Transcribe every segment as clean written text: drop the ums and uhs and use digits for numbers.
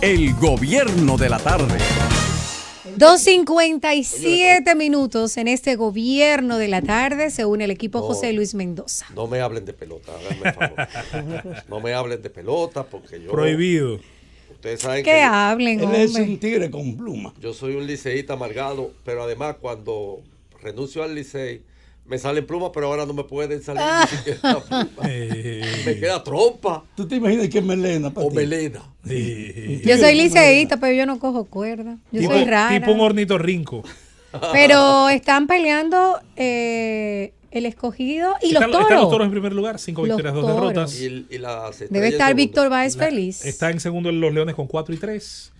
El gobierno de la tarde. 2:57 minutos en este gobierno de la tarde. Se une el equipo José Luis Mendoza. No me hablen de pelota, háganme favor. No me hablen de pelota porque yo... Prohibido. Ustedes saben que hablen, él hombre. es un tigre con pluma. Yo soy un liceísta amargado, pero además cuando renuncio al licey, me salen plumas, pero ahora no me pueden salir ni siquiera plumas. Me queda trompa. ¿Tú te imaginas que es melena? O melena. Yo soy liceísta, pero yo no cojo cuerda. Yo soy rara. Tipo un ornitorrinco. Pero están peleando el Escogido y los Toros. Están los Toros en primer lugar, 5 victorias, 2 derrotas. Y debe estar Víctor Báez feliz. Está en segundo los Leones con 4-3.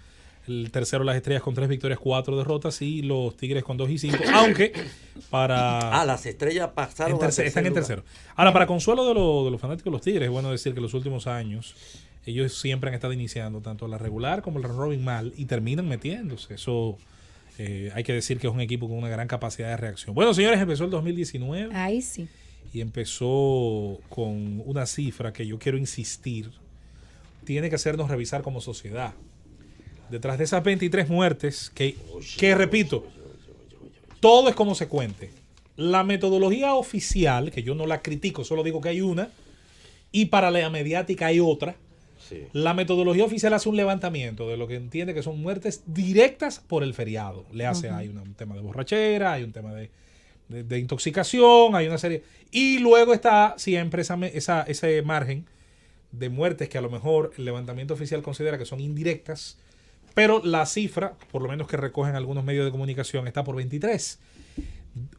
El tercero las Estrellas con 3 victorias, 4 derrotas. Y los Tigres con 2-5. Aunque para... las Estrellas pasaron están en tercero. Ahora, para consuelo de los fanáticos de los Tigres, es bueno decir que los últimos años ellos siempre han estado iniciando tanto la regular como el round robin mal y terminan metiéndose. Eso... hay que decir que es un equipo con una gran capacidad de reacción. Bueno, señores, empezó el 2019. Ahí sí. Y empezó con una cifra que yo quiero insistir. Tiene que hacernos revisar como sociedad. Detrás de esas 23 muertes, que repito, todo es como se cuente. La metodología oficial, que yo no la critico, solo digo que hay una, y para la mediática hay otra. Sí. La metodología oficial hace un levantamiento de lo que entiende que son muertes directas por el feriado. Le hace, hay un tema de borrachera, hay un tema de intoxicación, hay una serie. Y luego está siempre ese margen de muertes que a lo mejor el levantamiento oficial considera que son indirectas, pero la cifra, por lo menos que recogen algunos medios de comunicación, está por 23.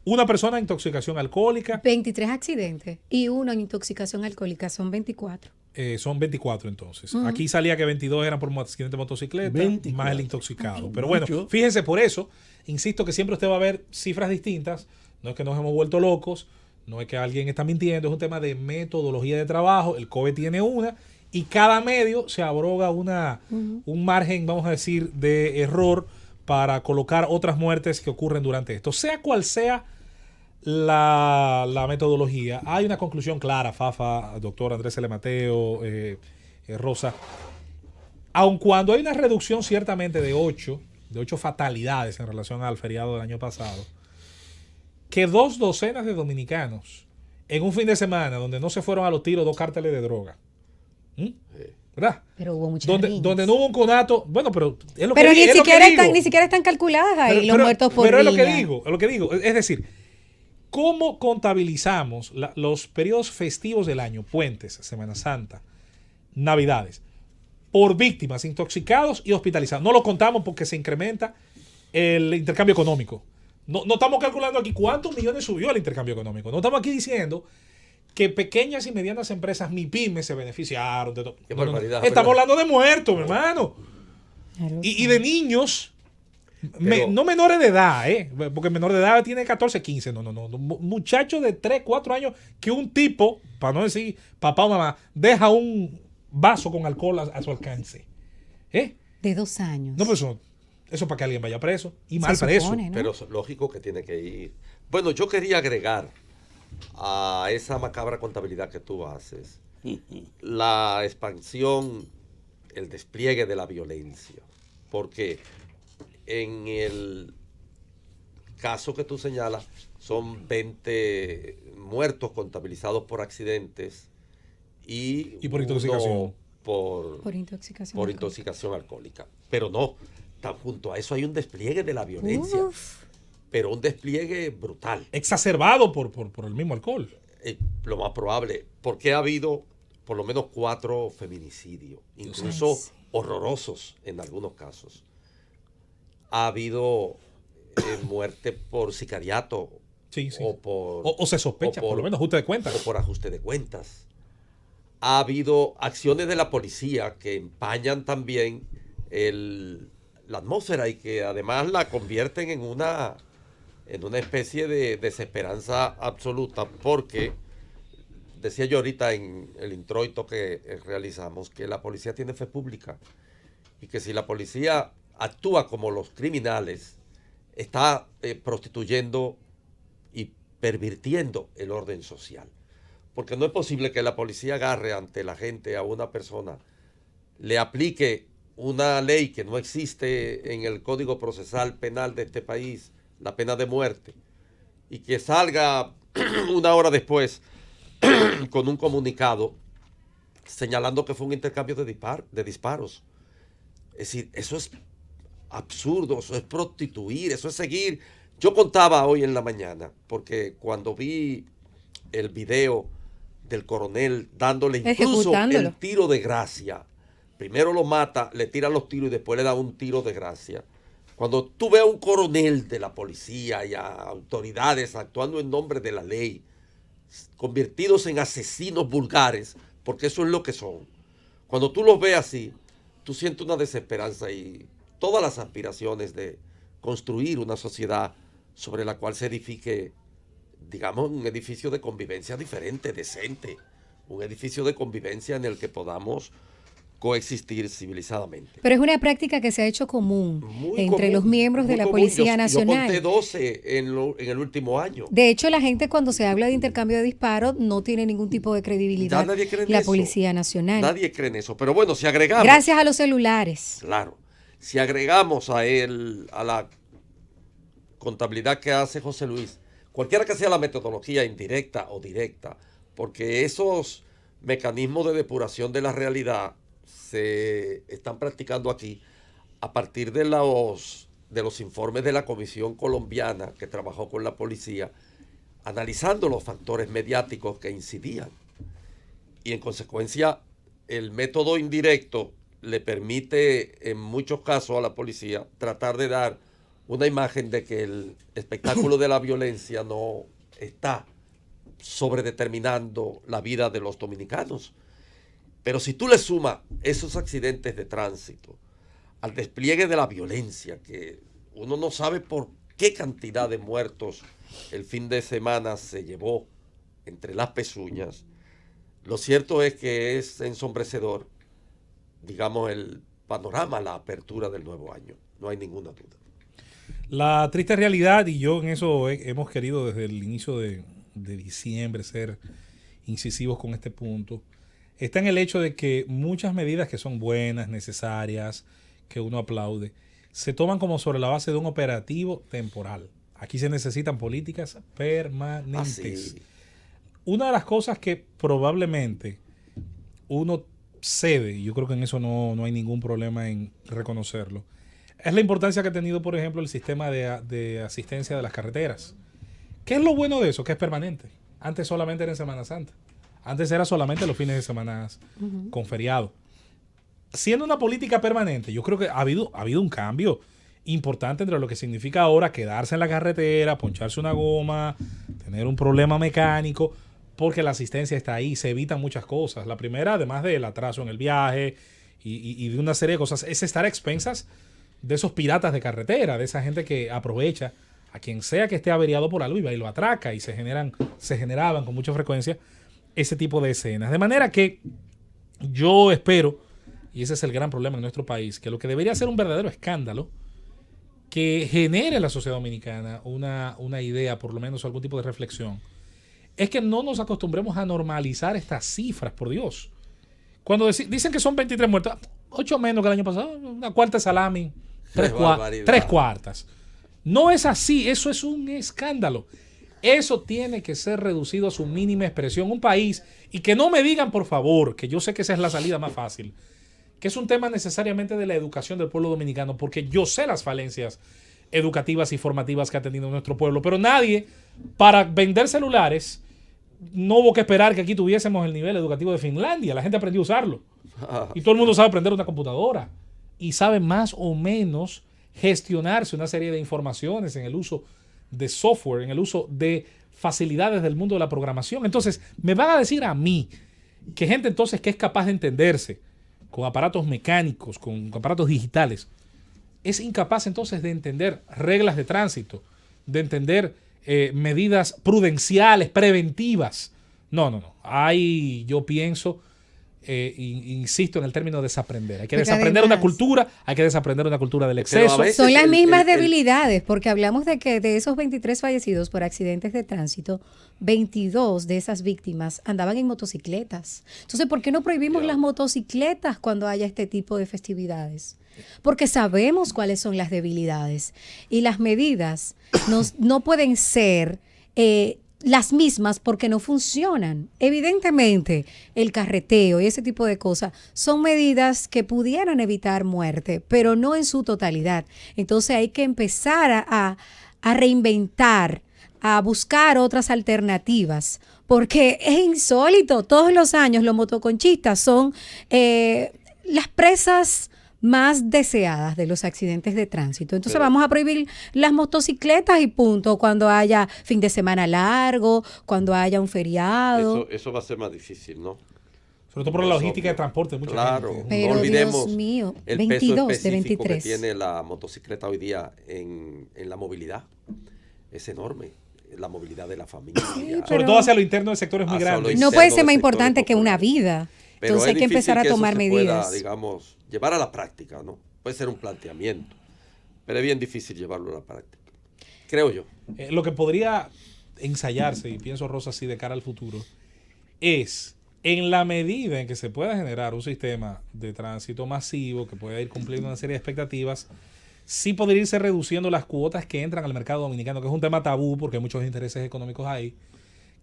Una persona en intoxicación alcohólica. 23 accidentes y uno en intoxicación alcohólica, son 24. Son 24 entonces. Aquí salía que 22 eran por accidente de motocicleta, 24. Más el intoxicado. Pero bueno, fíjense, por eso, insisto que siempre usted va a ver cifras distintas. No es que nos hemos vuelto locos, no es que alguien está mintiendo, es un tema de metodología de trabajo. El COBE tiene una y cada medio se abroga un margen, vamos a decir, de error para colocar otras muertes que ocurren durante esto. Sea cual sea la metodología, hay una conclusión clara, Fafa, doctor Andrés L. Mateo, Rosa. Aun cuando hay una reducción ciertamente de 8 fatalidades en relación al feriado del año pasado, que 2 docenas de dominicanos en un fin de semana donde no se fueron a los tiros 2 cárteles de droga. ¿Verdad? Pero hubo muchas donde no hubo un conato. Bueno, pero es lo pero que ni siquiera están calculadas ahí los muertos por pero día. Es lo que digo. Es decir, ¿cómo contabilizamos los periodos festivos del año? Puentes, Semana Santa, Navidades, por víctimas, intoxicados y hospitalizados. No lo contamos porque se incrementa el intercambio económico. No estamos calculando aquí cuántos millones subió el intercambio económico. No estamos aquí diciendo que pequeñas y medianas empresas, MIPYMES, se beneficiaron de todo. Estamos hablando de muertos, mi hermano. Y de niños, no menores de edad, porque menor de edad tiene 14, 15. No. Muchachos de 3, 4 años que un tipo, para no decir papá o mamá, deja un vaso con alcohol a su alcance. De 2 años. No, pues eso para que alguien vaya preso. Y mal preso. ¿no? Pero es lógico que tiene que ir. Bueno, yo quería agregar a esa macabra contabilidad que tú haces la expansión, el despliegue de la violencia, porque en el caso que tú señalas son 20 muertos contabilizados por accidentes y por intoxicación por intoxicación alcohólica, pero no, junto a eso hay un despliegue de la violencia. Pero un despliegue brutal. Exacerbado por el mismo alcohol. Lo más probable, porque ha habido por lo menos 4 feminicidios, incluso horrorosos en algunos casos. Ha habido muerte por sicariato. Sí. O se sospecha, por lo menos ajuste de cuentas. O por ajuste de cuentas. Ha habido acciones de la policía que empañan también la atmósfera y que además la convierten en una especie de desesperanza absoluta, porque decía yo ahorita en el introito que realizamos que la policía tiene fe pública y que si la policía actúa como los criminales, está prostituyendo y pervirtiendo el orden social. Porque no es posible que la policía agarre ante la gente a una persona, le aplique una ley que no existe en el Código Procesal Penal de este país, la pena de muerte, y que salga una hora después con un comunicado señalando que fue un intercambio de disparos. Es decir, eso es absurdo, eso es prostituir, eso es seguir. Yo contaba hoy en la mañana, porque cuando vi el video del coronel dándole incluso el tiro de gracia, primero lo mata, le tira los tiros y después le da un tiro de gracia. Cuando tú ves a un coronel de la policía y a autoridades actuando en nombre de la ley, convertidos en asesinos vulgares, porque eso es lo que son. Cuando tú los ves así, tú sientes una desesperanza y todas las aspiraciones de construir una sociedad sobre la cual se edifique, digamos, un edificio de convivencia diferente, decente, un edificio de convivencia en el que podamos coexistir civilizadamente. Pero es una práctica que se ha hecho común entre los miembros de la Policía Nacional. Yo conté 12 en el último año. De hecho, la gente cuando se habla de intercambio de disparos no tiene ningún tipo de credibilidad. Nadie cree en la eso. Policía Nacional. Nadie cree en eso. Pero bueno, si agregamos... Gracias a los celulares. Claro. Si agregamos a la contabilidad que hace José Luis, cualquiera que sea la metodología indirecta o directa, porque esos mecanismos de depuración de la realidad se están practicando aquí a partir de los informes de la Comisión Colombiana que trabajó con la policía, analizando los factores mediáticos que incidían. Y en consecuencia, el método indirecto le permite en muchos casos a la policía tratar de dar una imagen de que el espectáculo de la violencia no está sobredeterminando la vida de los dominicanos. Pero si tú le sumas esos accidentes de tránsito al despliegue de la violencia, que uno no sabe por qué cantidad de muertos el fin de semana se llevó entre las pezuñas, lo cierto es que es ensombrecedor, digamos, el panorama, la apertura del nuevo año. No hay ninguna duda. La triste realidad, y yo en eso hemos querido desde el inicio de diciembre ser incisivos con este punto, está en el hecho de que muchas medidas que son buenas, necesarias, que uno aplaude, se toman como sobre la base de un operativo temporal. Aquí se necesitan políticas permanentes. Una de las cosas que probablemente uno cede, y yo creo que en eso no hay ningún problema en reconocerlo, es la importancia que ha tenido, por ejemplo, el sistema de asistencia de las carreteras. ¿Qué es lo bueno de eso? Que es permanente. Antes solamente era en Semana Santa. Antes era solamente los fines de semana con feriado. Siendo una política permanente, yo creo que ha habido un cambio importante entre lo que significa ahora quedarse en la carretera, poncharse una goma, tener un problema mecánico, porque la asistencia está ahí, se evitan muchas cosas. La primera, además del atraso en el viaje y de una serie de cosas, es estar a expensas de esos piratas de carretera, de esa gente que aprovecha a quien sea que esté averiado por algo y va y lo atraca, y se generaban con mucha frecuencia ese tipo de escenas. De manera que yo espero, y ese es el gran problema en nuestro país, que lo que debería ser un verdadero escándalo que genere en la sociedad dominicana una idea, por lo menos algún tipo de reflexión, es que no nos acostumbremos a normalizar estas cifras, por Dios. Cuando dicen que son 23 muertos, 8 menos que el año pasado, una cuarta de salami, 3 cuartas. No es así, eso es un escándalo. Eso tiene que ser reducido a su mínima expresión. Un país, y que no me digan, por favor, que yo sé que esa es la salida más fácil, que es un tema necesariamente de la educación del pueblo dominicano, porque yo sé las falencias educativas y formativas que ha tenido nuestro pueblo, pero nadie, para vender celulares, no hubo que esperar que aquí tuviésemos el nivel educativo de Finlandia. La gente aprendió a usarlo. Y todo el mundo sabe aprender una computadora. Y sabe más o menos gestionarse una serie de informaciones en el uso de software, en el uso de facilidades del mundo de la programación. Entonces, me van a decir a mí que gente entonces que es capaz de entenderse con aparatos mecánicos, con aparatos digitales, es incapaz entonces de entender reglas de tránsito, de entender medidas prudenciales, preventivas. No. Yo pienso insisto en el término desaprender. Hay que Porque desaprender además, una cultura, hay que desaprender una cultura del Pero a exceso. veces son las el- mismas el- debilidades, porque hablamos de que de esos 23 fallecidos por accidentes de tránsito, 22 de esas víctimas andaban en motocicletas. Entonces, ¿por qué no prohibimos las motocicletas cuando haya este tipo de festividades? Porque sabemos cuáles son las debilidades y las medidas no pueden ser las mismas porque no funcionan. Evidentemente, el carreteo y ese tipo de cosas son medidas que pudieran evitar muerte, pero no en su totalidad. Entonces hay que empezar a reinventar, a buscar otras alternativas, porque es insólito. Todos los años los motoconchistas son las presas más deseadas de los accidentes de tránsito. Entonces Pero- vamos a prohibir las motocicletas y punto, cuando haya fin de semana largo, cuando haya un feriado. Eso va a ser más difícil, ¿no? Sobre todo por la Es logística obvio. de transporte de mucha Claro, gente. Pero, no olvidemos Dios mío, el 22 peso de específico 23. que tiene la motocicleta hoy día en la movilidad. Es enorme, la movilidad de la familia. pero- Sobre todo hacia lo interno del sector es muy Hacia lo grande. interno. No puede de ser más sectores importante que una populares. vida. Pero Entonces hay es que empezar a difícil que tomar eso se medidas. pueda, digamos, llevar a la práctica, ¿no? Puede ser un planteamiento, pero es bien difícil llevarlo a la práctica, creo yo. Lo que podría ensayarse, y pienso, Rosa, así de cara al futuro, es en la medida en que se pueda generar un sistema de tránsito masivo que pueda ir cumpliendo una serie de expectativas, sí podría irse reduciendo las cuotas que entran al mercado dominicano, que es un tema tabú porque hay muchos intereses económicos ahí,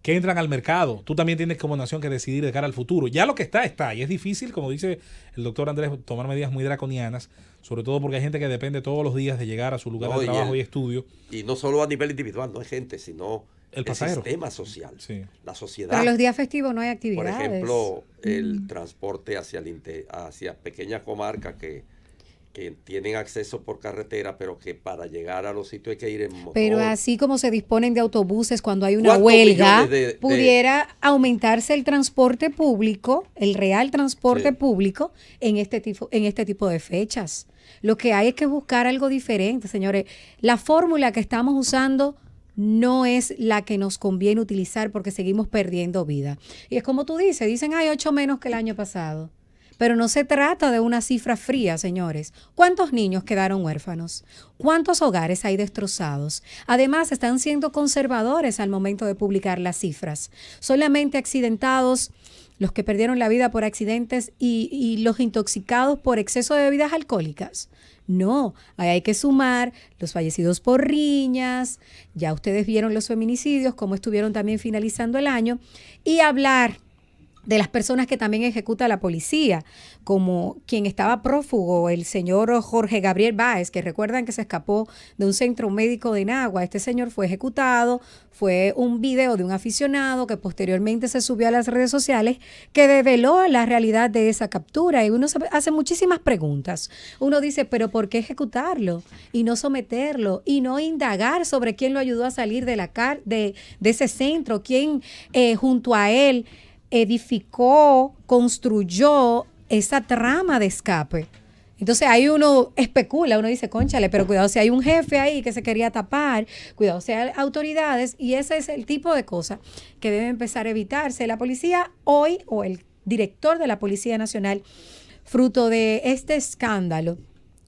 que entran al mercado. Tú también tienes como nación que decidir de cara al futuro. Ya lo que está, y es difícil, como dice el doctor Andrés, tomar medidas muy draconianas, sobre todo porque hay gente que depende todos los días de llegar a su lugar No, de y trabajo el- y estudio. Y no solo a nivel individual, no es gente, sino El pasajero. sistema social, Sí. la sociedad. Para los días festivos no hay Por actividades. ejemplo, el transporte hacia pequeñas comarcas que tienen acceso por carretera, pero que para llegar a los sitios hay que ir en motor. Pero así como se disponen de autobuses cuando hay una ¿Cuántos huelga, millones de- pudiera aumentarse el transporte público, el real transporte Sí. público en este tipo de fechas. Lo que hay es que buscar algo diferente, señores. La fórmula que estamos usando no es la que nos conviene utilizar porque seguimos perdiendo vida. Y es como tú dices, dicen hay 8 menos que el año pasado. Pero no se trata de una cifra fría, señores. ¿Cuántos niños quedaron huérfanos? ¿Cuántos hogares hay destrozados? Además, están siendo conservadores al momento de publicar las cifras. Solamente accidentados, los que perdieron la vida por accidentes y los intoxicados por exceso de bebidas alcohólicas. No, ahí hay que sumar los fallecidos por riñas, ya ustedes vieron los feminicidios, cómo estuvieron también finalizando el año, y hablar de las personas que también ejecuta la policía, como quien estaba prófugo, el señor Jorge Gabriel Báez, que recuerdan que se escapó de un centro médico de Nagua. Este señor fue ejecutado, fue un video de un aficionado que posteriormente se subió a las redes sociales que develó la realidad de esa captura, y uno se hace muchísimas preguntas. Uno dice, pero ¿por qué ejecutarlo y no someterlo y no indagar sobre quién lo ayudó a salir de de ese centro, quién junto a él edificó, construyó esa trama de escape? Entonces ahí uno especula, uno dice, cónchale, pero cuidado si hay un jefe ahí que se quería tapar, cuidado si hay autoridades, y ese es el tipo de cosas que debe empezar a evitarse. La policía hoy, o el director de la Policía Nacional, fruto de este escándalo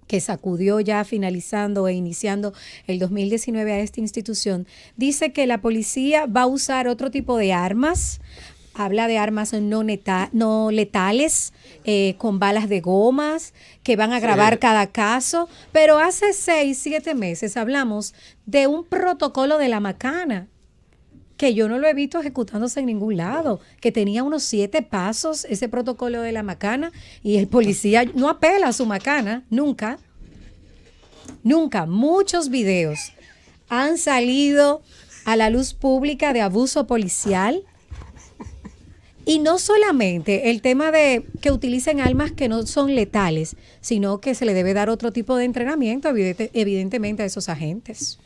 que sacudió ya finalizando e iniciando el 2019 a esta institución, dice que la policía va a usar otro tipo de armas. Habla de armas no letales, con balas de gomas, que van a grabar cada caso. Pero hace 6, 7 meses hablamos de un protocolo de la macana, que yo no lo he visto ejecutándose en ningún lado, que tenía unos 7 pasos, ese protocolo de la macana, y el policía no apela a su macana, nunca. Nunca. Muchos videos han salido a la luz pública de abuso policial. Y no solamente el tema de que utilicen armas que no son letales, sino que se le debe dar otro tipo de entrenamiento, evidentemente, a esos agentes.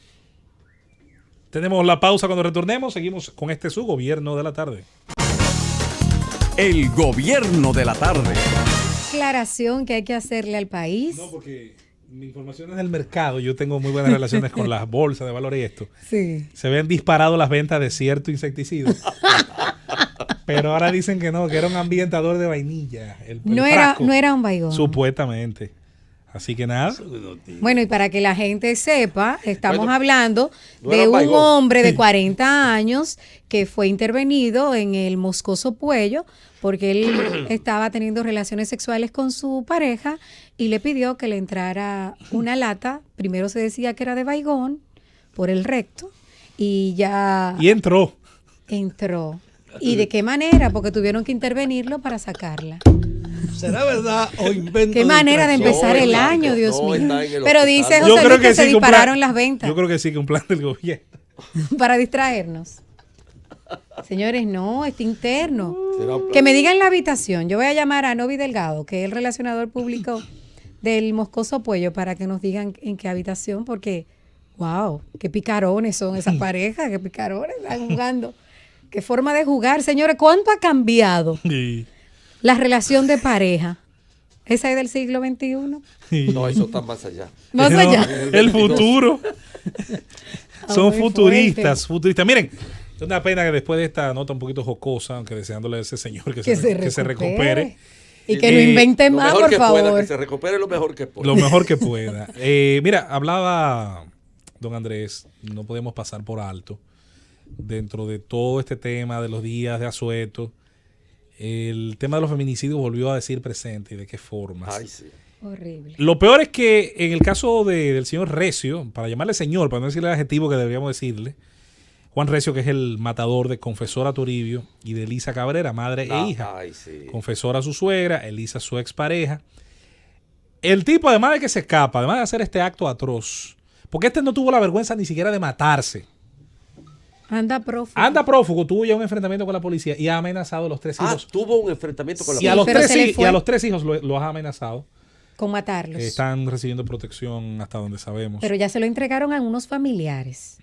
Tenemos la pausa. Cuando retornemos, seguimos con su gobierno de la tarde. El gobierno de la tarde. Aclaración que hay que hacerle al país. No, porque mi información es del mercado. Yo tengo muy buenas relaciones con las bolsas de valores y esto. Sí. Se ven disparado las ventas de cierto insecticida. Pero ahora dicen que no, que era un ambientador de vainilla. No era un Baygon. Supuestamente. Así que nada. Bueno, y para que la gente sepa, estamos hablando no de era un Baygon. hombre de 40 años que fue intervenido en el Moscoso Puello porque él estaba teniendo relaciones sexuales con su pareja y le pidió que le entrara una lata. Primero se decía que era de Baygon por el recto y ya Y entró. entró. ¿Y de qué manera? Porque tuvieron que intervenirlo para sacarla. ¿Será verdad o invento? Qué manera de infracción? empezar No, el está- año, Dios no mío. está en el Pero hospital. dice Yo José Luis que se un plan- dispararon las ventas Yo creo que sí, que un plan del gobierno. para distraernos. Señores, no, está interno. Será un plan- Que me digan la habitación. Yo voy a llamar a Novi Delgado, que es el relacionador público del Moscoso Puello, para que nos digan en qué habitación, porque, wow, qué picarones son esas parejas, qué picarones están jugando. Qué forma de jugar. Señores, ¿cuánto ha cambiado Y- la relación de pareja? ¿Esa es del siglo XXI? No, eso está más allá. Más No, allá. el futuro. Son muy futuristas, futuristas. Miren, es una pena que después de esta nota un poquito jocosa, aunque deseándole a ese señor que se recupere Y que no invente Lo más, mejor por que pueda, favor. que se recupere lo mejor que pueda. lo mejor que pueda. Mira, hablaba don Andrés, no podemos pasar por alto, dentro de todo este tema de los días de asueto, el tema de los feminicidios volvió a decir presente y de qué formas. Ay, sí. Horrible. Lo peor es que en el caso del señor Recio, para llamarle señor, para no decirle el adjetivo que deberíamos decirle, Juan Recio, que es el matador de Confesora Toribio y de Elisa Cabrera, madre e hija. Ay, sí. Confesora su suegra, Elisa su expareja. El tipo, además de que se escapa, además de hacer este acto atroz, porque este no tuvo la vergüenza ni siquiera de matarse. Anda prófugo. Anda prófugo, tuvo ya un enfrentamiento con la policía y ha amenazado a los tres hijos. Tuvo un enfrentamiento con la y, a Sí, los pero tres, se le y fue. a los tres hijos los ha amenazado. Con matarlos. Están recibiendo protección hasta donde sabemos. Pero ya se lo entregaron a unos familiares.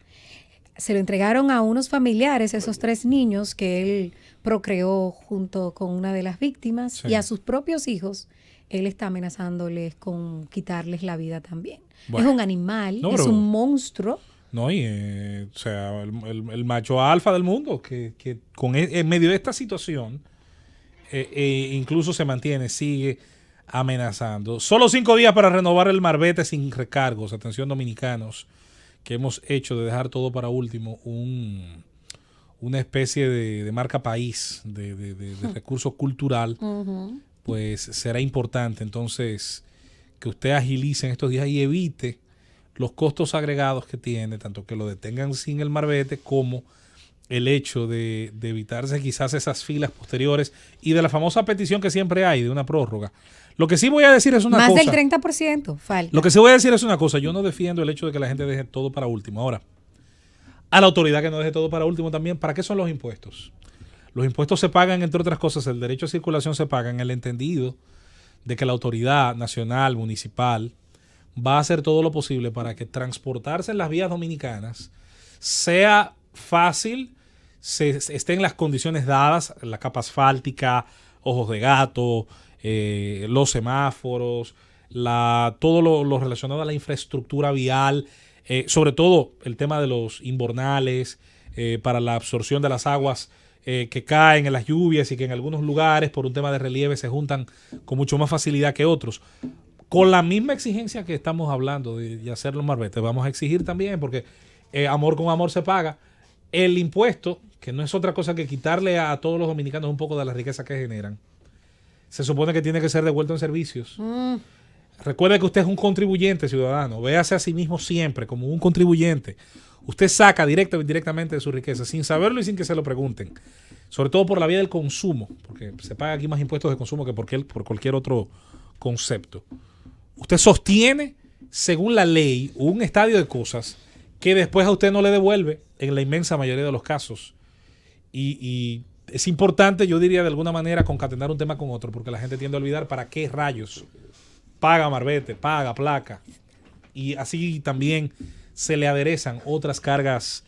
Se lo entregaron a unos familiares, esos 3 niños que él procreó junto con una de las víctimas, Sí. y a sus propios hijos, él está amenazándoles con quitarles la vida también. Bueno. Es un animal, No, es pero- un monstruo. No, y o sea, el macho alfa del mundo, que en medio de esta situación, incluso se mantiene, sigue amenazando. Solo 5 días para renovar el marbete sin recargos. Atención, dominicanos, que hemos hecho de dejar todo para último una especie de marca país, de recurso cultural, pues será importante entonces que usted agilice en estos días y evite los costos agregados que tiene, tanto que lo detengan sin el marbete como el hecho de evitarse quizás esas filas posteriores y de la famosa petición que siempre hay de una prórroga. Lo que sí voy a decir es una Más cosa. del 30% falta. Lo que sí voy a decir es una cosa. Yo no defiendo el hecho de que la gente deje todo para último. Ahora, a la autoridad que no deje todo para último también, ¿para qué son los impuestos? Los impuestos se pagan, entre otras cosas, el derecho a circulación se paga en el entendido de que la autoridad nacional, municipal, va a hacer todo lo posible para que transportarse en las vías dominicanas sea fácil, estén las condiciones dadas, la capa asfáltica, ojos de gato, los semáforos, todo lo relacionado a la infraestructura vial, sobre todo el tema de los invernales, para la absorción de las aguas que caen en las lluvias y que en algunos lugares por un tema de relieve se juntan con mucho más facilidad que otros. Con la misma exigencia que estamos hablando de hacer los marbetes, vamos a exigir también, porque amor con amor se paga, el impuesto, que no es otra cosa que quitarle a todos los dominicanos un poco de la riqueza que generan. Se supone que tiene que ser devuelto en servicios. Recuerde que usted es un contribuyente ciudadano. Véase a sí mismo siempre como un contribuyente. Usted saca directa o indirectamente de su riqueza, sin saberlo y sin que se lo pregunten. Sobre todo por la vía del consumo, porque se paga aquí más impuestos de consumo que por cualquier otro concepto. Usted sostiene, según la ley, un estadio de cosas que después a usted no le devuelve en la inmensa mayoría de los casos. Y es importante, yo diría de alguna manera, concatenar un tema con otro, porque la gente tiende a olvidar para qué rayos paga marbete, paga placa. Y así también se le aderezan otras cargas,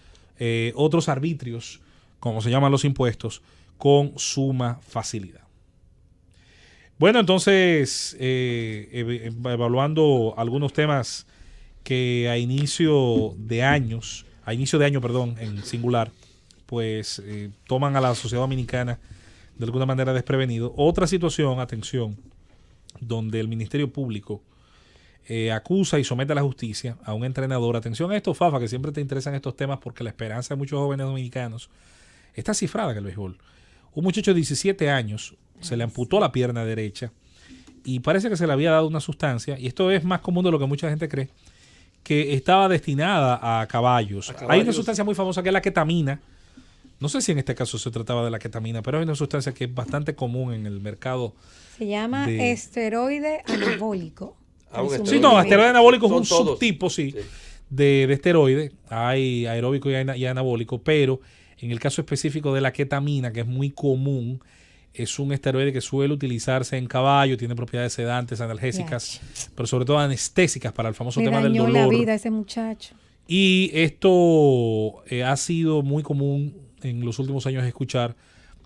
otros arbitrios, como se llaman los impuestos, con suma facilidad. Bueno, entonces, evaluando algunos temas que a inicio de año, en singular, pues toman a la sociedad dominicana de alguna manera desprevenido. Otra situación, atención, donde el Ministerio Público acusa y somete a la justicia a un entrenador. Atención a esto, Fafa, que siempre te interesan estos temas porque la esperanza de muchos jóvenes dominicanos está cifrada en el béisbol. Un muchacho de 17 años se le amputó la pierna derecha y parece que se le había dado una sustancia, y esto es más común de lo que mucha gente cree, que estaba destinada a caballos. Hay una sustancia muy famosa que es la ketamina. No sé si en este caso se trataba de la ketamina, pero hay una sustancia que es bastante común en el mercado. Se llama esteroide anabólico. Sí, no, esteroide anabólico es un subtipo, sí, de esteroide. Hay aeróbico y anabólico, pero en el caso específico de la ketamina, que es muy común, es un esteroide que suele utilizarse en caballo, tiene propiedades sedantes, analgésicas, pero sobre todo anestésicas para el famoso tema del dolor. Le dañó la vida a ese muchacho. Y esto ha sido muy común en los últimos años escuchar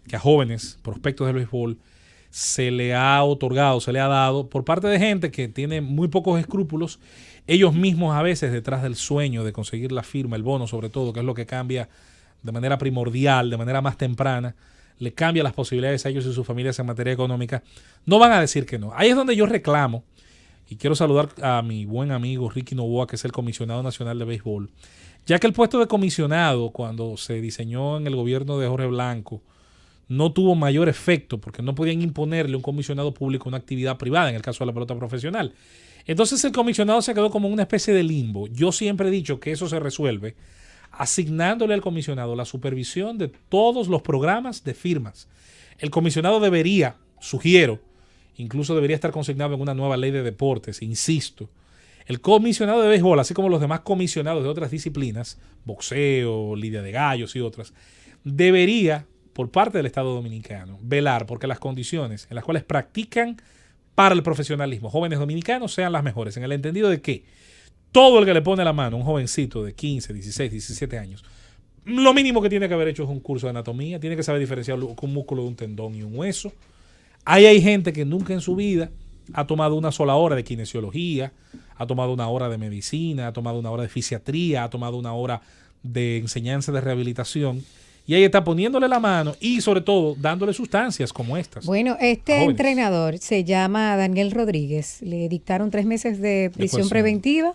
que a jóvenes prospectos del béisbol se le ha otorgado, se le ha dado por parte de gente que tiene muy pocos escrúpulos, ellos mismos a veces detrás del sueño de conseguir la firma, el bono sobre todo, que es lo que cambia de manera primordial, de manera más temprana, le cambia las posibilidades a ellos y sus familias en materia económica, no van a decir que no. Ahí es donde yo reclamo, y quiero saludar a mi buen amigo Ricky Novoa, que es el comisionado nacional de béisbol, ya que el puesto de comisionado, cuando se diseñó en el gobierno de Jorge Blanco, no tuvo mayor efecto porque no podían imponerle a un comisionado público una actividad privada, en el caso de la pelota profesional. Entonces el comisionado se quedó como una especie de limbo. Yo siempre he dicho que eso se resuelve asignándole al comisionado la supervisión de todos los programas de firmas. El comisionado debería, sugiero, incluso debería estar consignado en una nueva ley de deportes, insisto. El comisionado de béisbol, así como los demás comisionados de otras disciplinas, boxeo, lidia de gallos y otras, debería, por parte del Estado Dominicano, velar porque las condiciones en las cuales practican para el profesionalismo jóvenes dominicanos sean las mejores, en el entendido de que todo el que le pone la mano a un jovencito de 15, 16, 17 años, lo mínimo que tiene que haber hecho es un curso de anatomía, tiene que saber diferenciar un músculo de un tendón y un hueso. Ahí hay gente que nunca en su vida ha tomado una sola hora de kinesiología, ha tomado una hora de medicina, ha tomado una hora de fisiatría, ha tomado una hora de enseñanza de rehabilitación, y ahí está poniéndole la mano y sobre todo dándole sustancias como estas. Bueno, este entrenador se llama Daniel Rodríguez, le dictaron 3 meses de prisión preventiva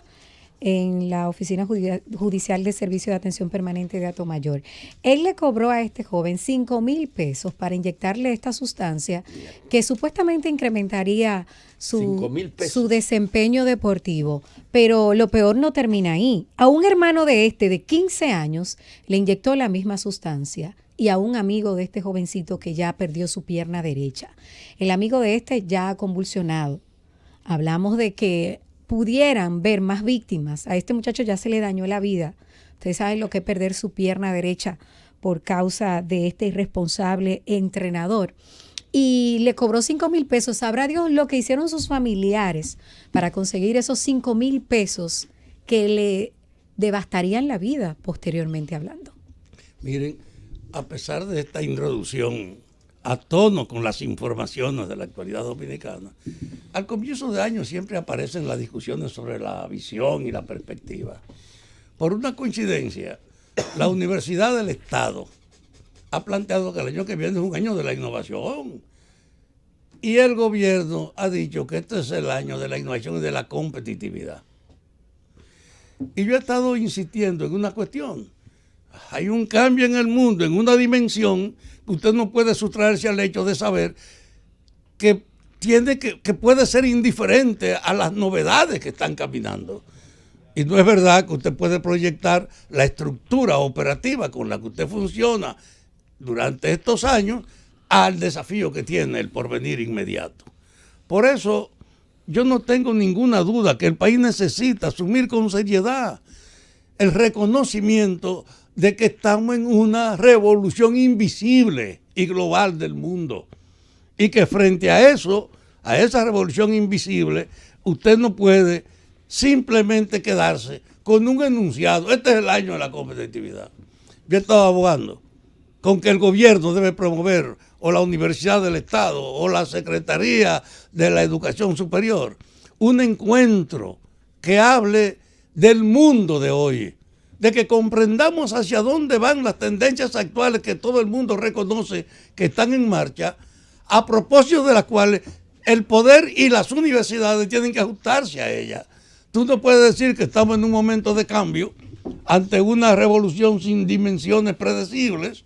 en la Oficina Judicial de Servicio de Atención Permanente de Atomayor. Él le cobró a este joven 5,000 pesos para inyectarle esta sustancia que supuestamente incrementaría su desempeño deportivo. Pero lo peor no termina ahí. A un hermano de 15 años le inyectó la misma sustancia y a un amigo de este jovencito que ya perdió su pierna derecha. El amigo de ya ha convulsionado. Hablamos de que pudieran ver más víctimas. A este muchacho ya se le dañó la vida. Ustedes saben lo que es perder su pierna derecha por causa de este irresponsable entrenador. Y le cobró 5,000 pesos. Sabrá Dios lo que hicieron sus familiares para conseguir esos 5,000 pesos que le devastarían la vida posteriormente hablando. Miren, a pesar de esta introducción a tono con las informaciones de la actualidad dominicana, al comienzo de año siempre aparecen las discusiones sobre la visión y la perspectiva. Por una coincidencia, la Universidad del Estado ha planteado que el año que viene es un año de la innovación. Y el gobierno ha dicho que este es el año de la innovación y de la competitividad. Y yo he estado insistiendo en una cuestión. Hay un cambio en el mundo, en una dimensión que usted no puede sustraerse al hecho de saber que puede ser indiferente a las novedades que están caminando. Y no es verdad que usted puede proyectar la estructura operativa con la que usted funciona durante estos años al desafío que tiene el porvenir inmediato. Por eso yo no tengo ninguna duda que el país necesita asumir con seriedad el reconocimiento de que estamos en una revolución invisible y global del mundo. Y que frente a eso, a esa revolución invisible, usted no puede simplemente quedarse con un enunciado. Este es el año de la competitividad. Yo estaba abogando con que el gobierno debe promover, o la Universidad del Estado, o la Secretaría de la Educación Superior, un encuentro que hable del mundo de hoy, de que comprendamos hacia dónde van las tendencias actuales que todo el mundo reconoce que están en marcha, a propósito de las cuales el poder y las universidades tienen que ajustarse a ellas. Tú no puedes decir que estamos en un momento de cambio ante una revolución sin dimensiones predecibles,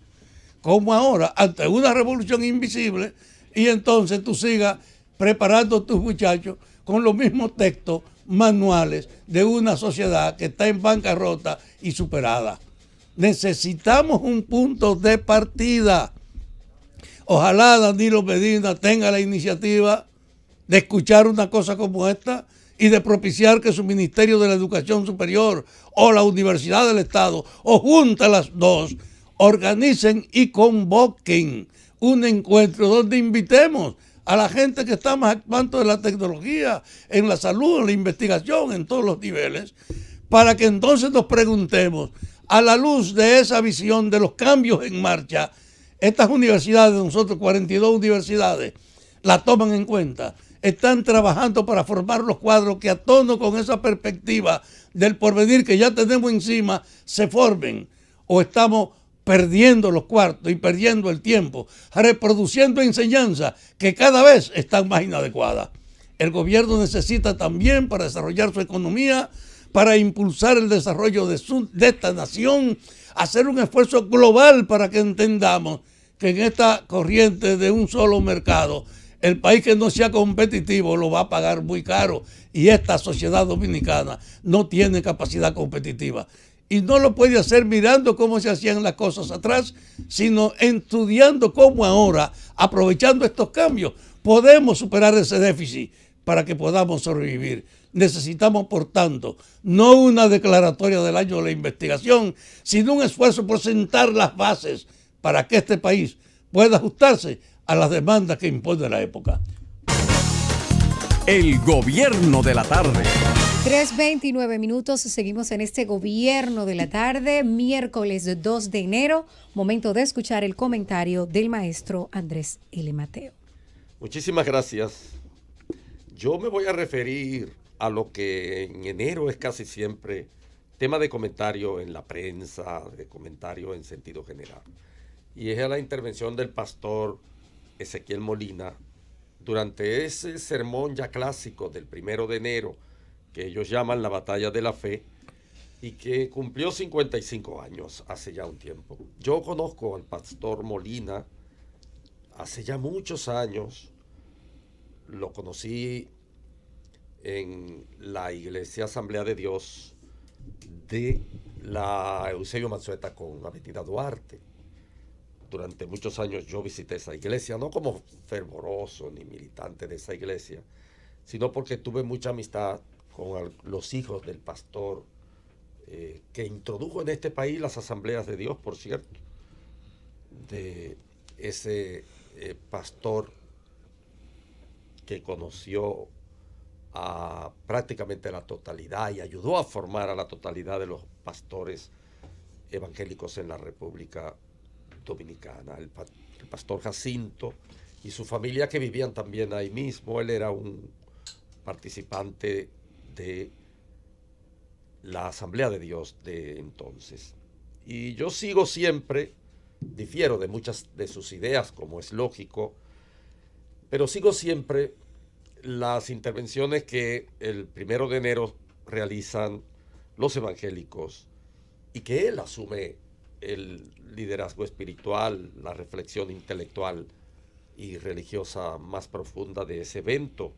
como ahora, ante una revolución invisible, y entonces tú sigas preparando a tus muchachos con los mismos textos manuales de una sociedad que está en bancarrota y superada. Necesitamos un punto de partida. Ojalá Danilo Medina tenga la iniciativa de escuchar una cosa como esta y de propiciar que su Ministerio de la Educación Superior o la Universidad del Estado, o juntas las dos, organicen y convoquen un encuentro donde invitemos a la gente que está más actuante de la tecnología, en la salud, en la investigación, en todos los niveles, para que entonces nos preguntemos, a la luz de esa visión de los cambios en marcha, estas universidades, nosotros 42 universidades, la toman en cuenta, están trabajando para formar los cuadros que a tono con esa perspectiva del porvenir que ya tenemos encima, se formen, o estamos perdiendo los cuartos y perdiendo el tiempo, reproduciendo enseñanzas que cada vez están más inadecuadas. El gobierno necesita también, para desarrollar su economía, para impulsar el desarrollo de esta nación, hacer un esfuerzo global para que entendamos que en esta corriente de un solo mercado, el país que no sea competitivo lo va a pagar muy caro, y esta sociedad dominicana no tiene capacidad competitiva. Y no lo puede hacer mirando cómo se hacían las cosas atrás, sino estudiando cómo ahora, aprovechando estos cambios, podemos superar ese déficit para que podamos sobrevivir. Necesitamos, por tanto, no una declaratoria del año de la investigación, sino un esfuerzo por sentar las bases para que este país pueda ajustarse a las demandas que impone la época. El gobierno de la tarde. 3:29 minutos, seguimos en este gobierno de la tarde, miércoles 2 de enero, momento de escuchar el comentario del maestro Andrés L. Mateo. Muchísimas gracias. Yo me voy a referir a lo que en enero es casi siempre tema de comentario en la prensa, de comentario en sentido general. Y es a la intervención del pastor Ezequiel Molina durante ese sermón ya clásico del 1 de enero, que ellos llaman la Batalla de la Fe, y que cumplió 55 años hace ya un tiempo. Yo conozco al pastor Molina hace ya muchos años. Lo conocí en la Iglesia Asamblea de Dios de la Eusebio Manzueta con Avenida Duarte. Durante muchos años yo visité esa iglesia, no como fervoroso ni militante de esa iglesia, sino porque tuve mucha amistad con los hijos del pastor que introdujo en este país las asambleas de Dios, por cierto, de ese pastor que conoció a prácticamente la totalidad y ayudó a formar a la totalidad de los pastores evangélicos en la República Dominicana, el pastor Jacinto y su familia, que vivían también ahí mismo. Él era un participante de la Asamblea de Dios de entonces. Y yo sigo siempre, difiero de muchas de sus ideas, como es lógico, pero sigo siempre las intervenciones que el 1 de enero realizan los evangélicos y que él asume el liderazgo espiritual, la reflexión intelectual y religiosa más profunda de ese evento,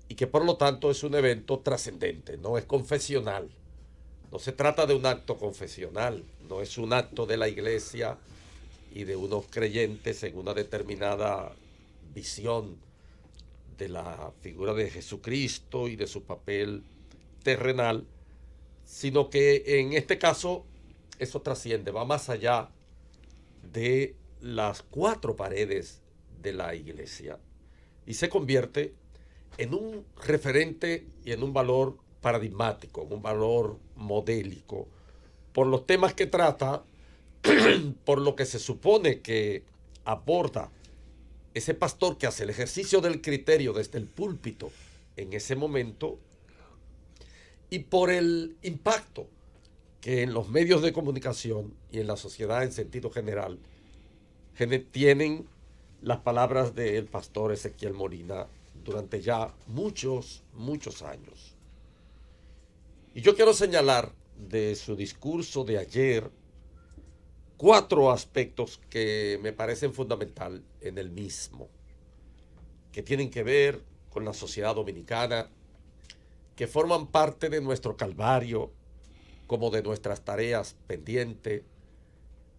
y que por lo tanto es un evento trascendente, no es confesional, no se trata de un acto confesional, no es un acto de la iglesia y de unos creyentes en una determinada visión de la figura de Jesucristo y de su papel terrenal, sino que en este caso eso trasciende, va más allá de las 4 paredes de la iglesia y se convierte en un referente y en un valor paradigmático, en un valor modélico, por los temas que trata, por lo que se supone que aborda ese pastor que hace el ejercicio del criterio desde el púlpito en ese momento, y por el impacto que en los medios de comunicación y en la sociedad en sentido general tienen las palabras del pastor Ezequiel Molina durante ya muchos años. Y yo quiero señalar de su discurso de ayer 4 aspectos que me parecen fundamental en el mismo, que tienen que ver con la sociedad dominicana, que forman parte de nuestro calvario, como de nuestras tareas pendientes,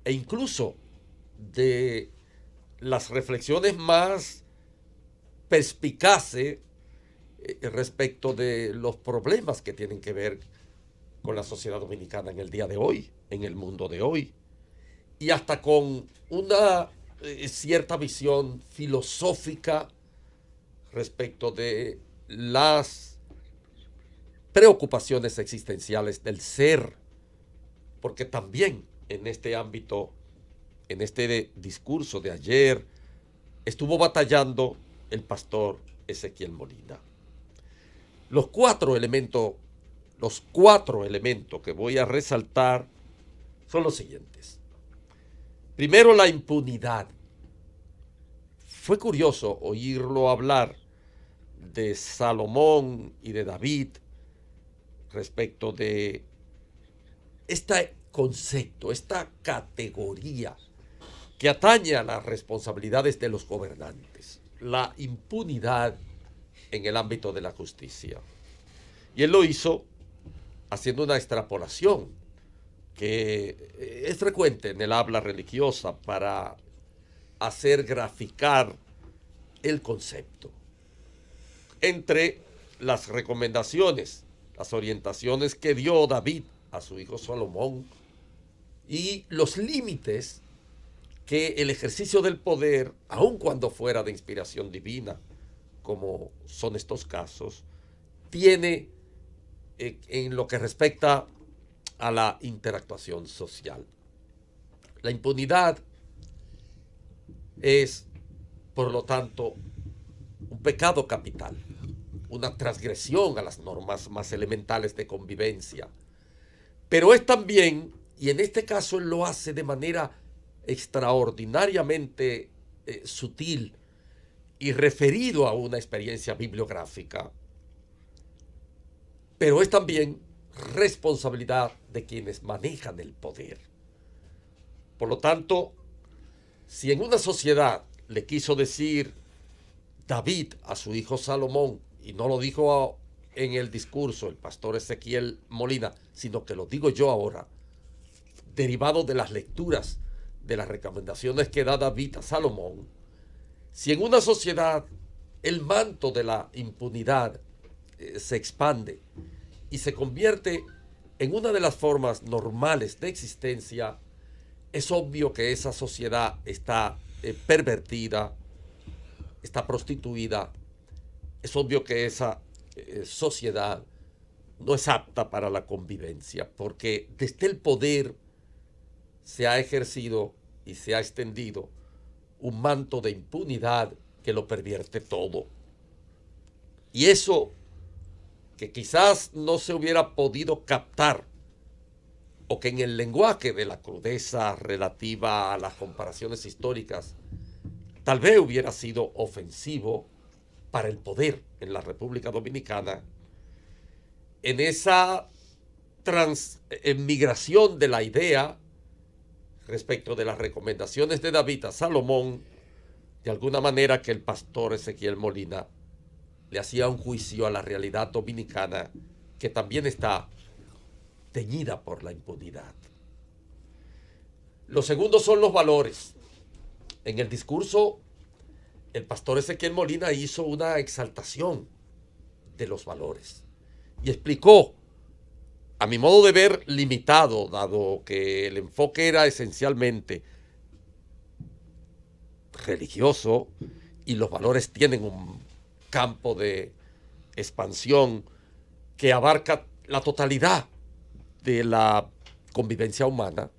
e incluso de las reflexiones más perspicaces respecto de los problemas que tienen que ver con la sociedad dominicana en el día de hoy, en el mundo de hoy, y hasta con una cierta visión filosófica respecto de las preocupaciones existenciales del ser, porque también en este ámbito, en este discurso de ayer, estuvo batallando el pastor Ezequiel Molina. Los cuatro elementos que voy a resaltar son los siguientes. Primero, la impunidad. Fue curioso oírlo hablar de Salomón y de David respecto de este concepto, esta categoría que atañe a las responsabilidades de los gobernantes, la impunidad en el ámbito de la justicia. Y él lo hizo haciendo una extrapolación que es frecuente en el habla religiosa para hacer graficar el concepto entre las recomendaciones, las orientaciones que dio David a su hijo Salomón y los límites que el ejercicio del poder, aun cuando fuera de inspiración divina, como son estos casos, tiene en lo que respecta a la interactuación social. La impunidad es, por lo tanto, un pecado capital, una transgresión a las normas más elementales de convivencia. Pero es también, y en este caso él lo hace de manera extraordinariamente sutil y referido a una experiencia bibliográfica, pero es también responsabilidad de quienes manejan el poder. Por lo tanto, si en una sociedad le quiso decir David a su hijo Salomón, y no lo dijo en el discurso el pastor Ezequiel Molina, sino que lo digo yo ahora, derivado de las lecturas de las recomendaciones que da David a Salomón, si en una sociedad el manto de la impunidad se expande y se convierte en una de las formas normales de existencia, es obvio que esa sociedad está pervertida, está prostituida, es obvio que esa sociedad no es apta para la convivencia, porque desde el poder se ha ejercido y se ha extendido un manto de impunidad que lo pervierte todo. Y eso que quizás no se hubiera podido captar, o que en el lenguaje de la crudeza relativa a las comparaciones históricas tal vez hubiera sido ofensivo para el poder en la República Dominicana, en esa migración de la idea respecto de las recomendaciones de David a Salomón, de alguna manera que el pastor Ezequiel Molina le hacía un juicio a la realidad dominicana que también está teñida por la impunidad. Lo segundo son los valores. En el discurso, el pastor Ezequiel Molina hizo una exaltación de los valores y explicó, a mi modo de ver limitado, dado que el enfoque era esencialmente religioso y los valores tienen un campo de expansión que abarca la totalidad de la convivencia humana,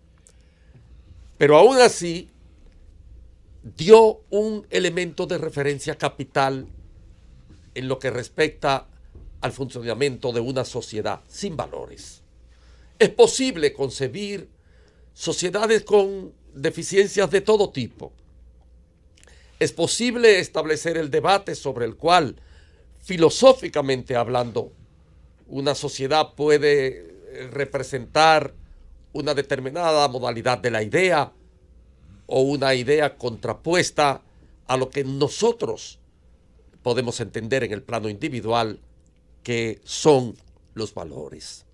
pero aún así dio un elemento de referencia capital en lo que respecta al funcionamiento de una sociedad sin valores. Es posible concebir sociedades con deficiencias de todo tipo. Es posible establecer el debate sobre el cual, filosóficamente hablando, una sociedad puede representar una determinada modalidad de la idea o una idea contrapuesta a lo que nosotros podemos entender en el plano individual que son los valores.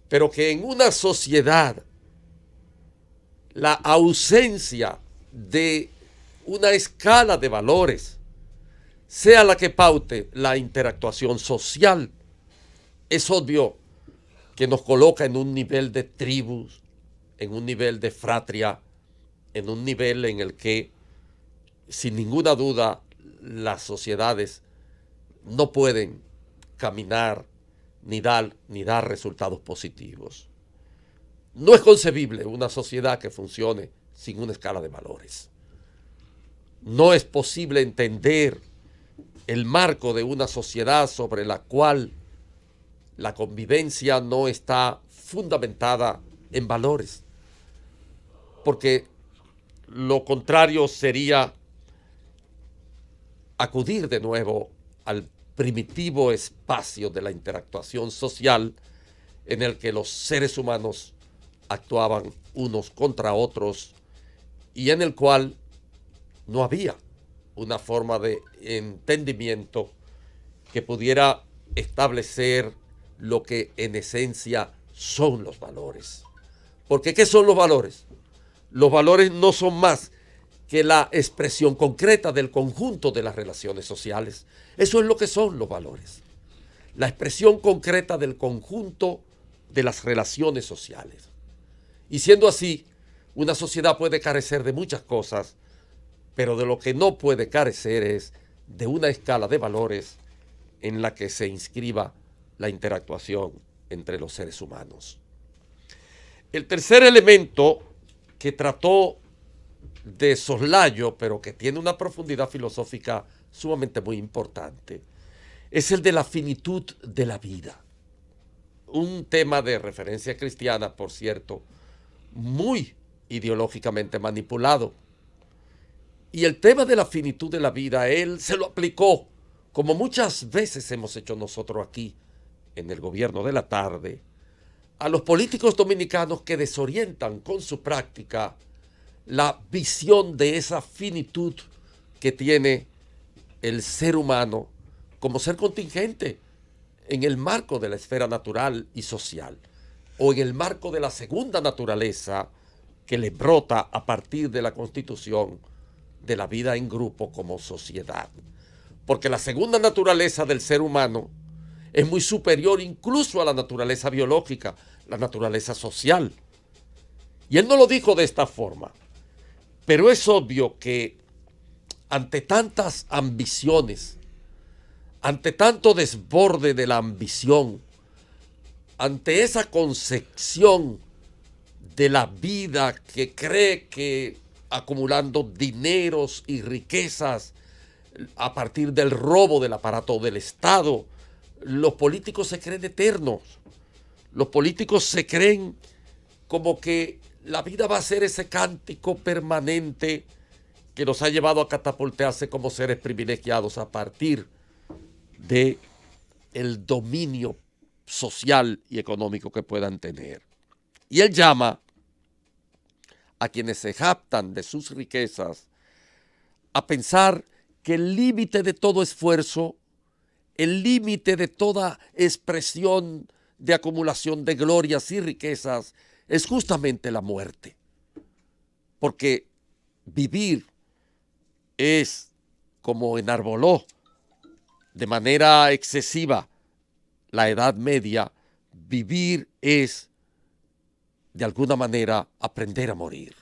Pero que en una sociedad la ausencia de una escala de valores sea la que paute la interactuación social, es obvio que nos coloca en un nivel de tribus, en un nivel de fratria, en un nivel en el que, sin ninguna duda, las sociedades no pueden caminar ni dar resultados positivos. No es concebible una sociedad que funcione sin una escala de valores. No es posible entender el marco de una sociedad sobre la cual la convivencia no está fundamentada en valores, porque lo contrario sería acudir de nuevo al primitivo espacio de la interactuación social en el que los seres humanos actuaban unos contra otros y en el cual no había una forma de entendimiento que pudiera establecer lo que en esencia son los valores. Porque ¿qué son los valores? Los valores no son más que la expresión concreta del conjunto de las relaciones sociales. Eso es lo que son los valores. La expresión concreta del conjunto de las relaciones sociales. Y siendo así, una sociedad puede carecer de muchas cosas, pero de lo que no puede carecer es de una escala de valores en la que se inscriba la interactuación entre los seres humanos. El tercer elemento que trató de soslayo, pero que tiene una profundidad filosófica sumamente muy importante, es el de la finitud de la vida. Un tema de referencia cristiana, por cierto, muy ideológicamente manipulado. Y el tema de la finitud de la vida, él se lo aplicó, como muchas veces hemos hecho nosotros aquí, en el gobierno de la tarde, a los políticos dominicanos que desorientan con su práctica la visión de esa finitud que tiene el ser humano como ser contingente en el marco de la esfera natural y social, o en el marco de la segunda naturaleza que le brota a partir de la constitución de la vida en grupo como sociedad. Porque la segunda naturaleza del ser humano es muy superior incluso a la naturaleza biológica, la naturaleza social. Y él no lo dijo de esta forma, pero es obvio que ante tantas ambiciones, ante tanto desborde de la ambición, ante esa concepción de la vida que cree que acumulando dineros y riquezas a partir del robo del aparato del Estado, los políticos se creen eternos. Los políticos se creen como que la vida va a ser ese cántico permanente que nos ha llevado a catapultarse como seres privilegiados a partir de el dominio social y económico que puedan tener. Y él llama a quienes se jactan de sus riquezas a pensar que el límite de todo esfuerzo, el límite de toda expresión de acumulación de glorias y riquezas es justamente la muerte. Porque vivir es, como enarboló de manera excesiva la Edad Media, vivir es, de alguna manera, aprender a morir.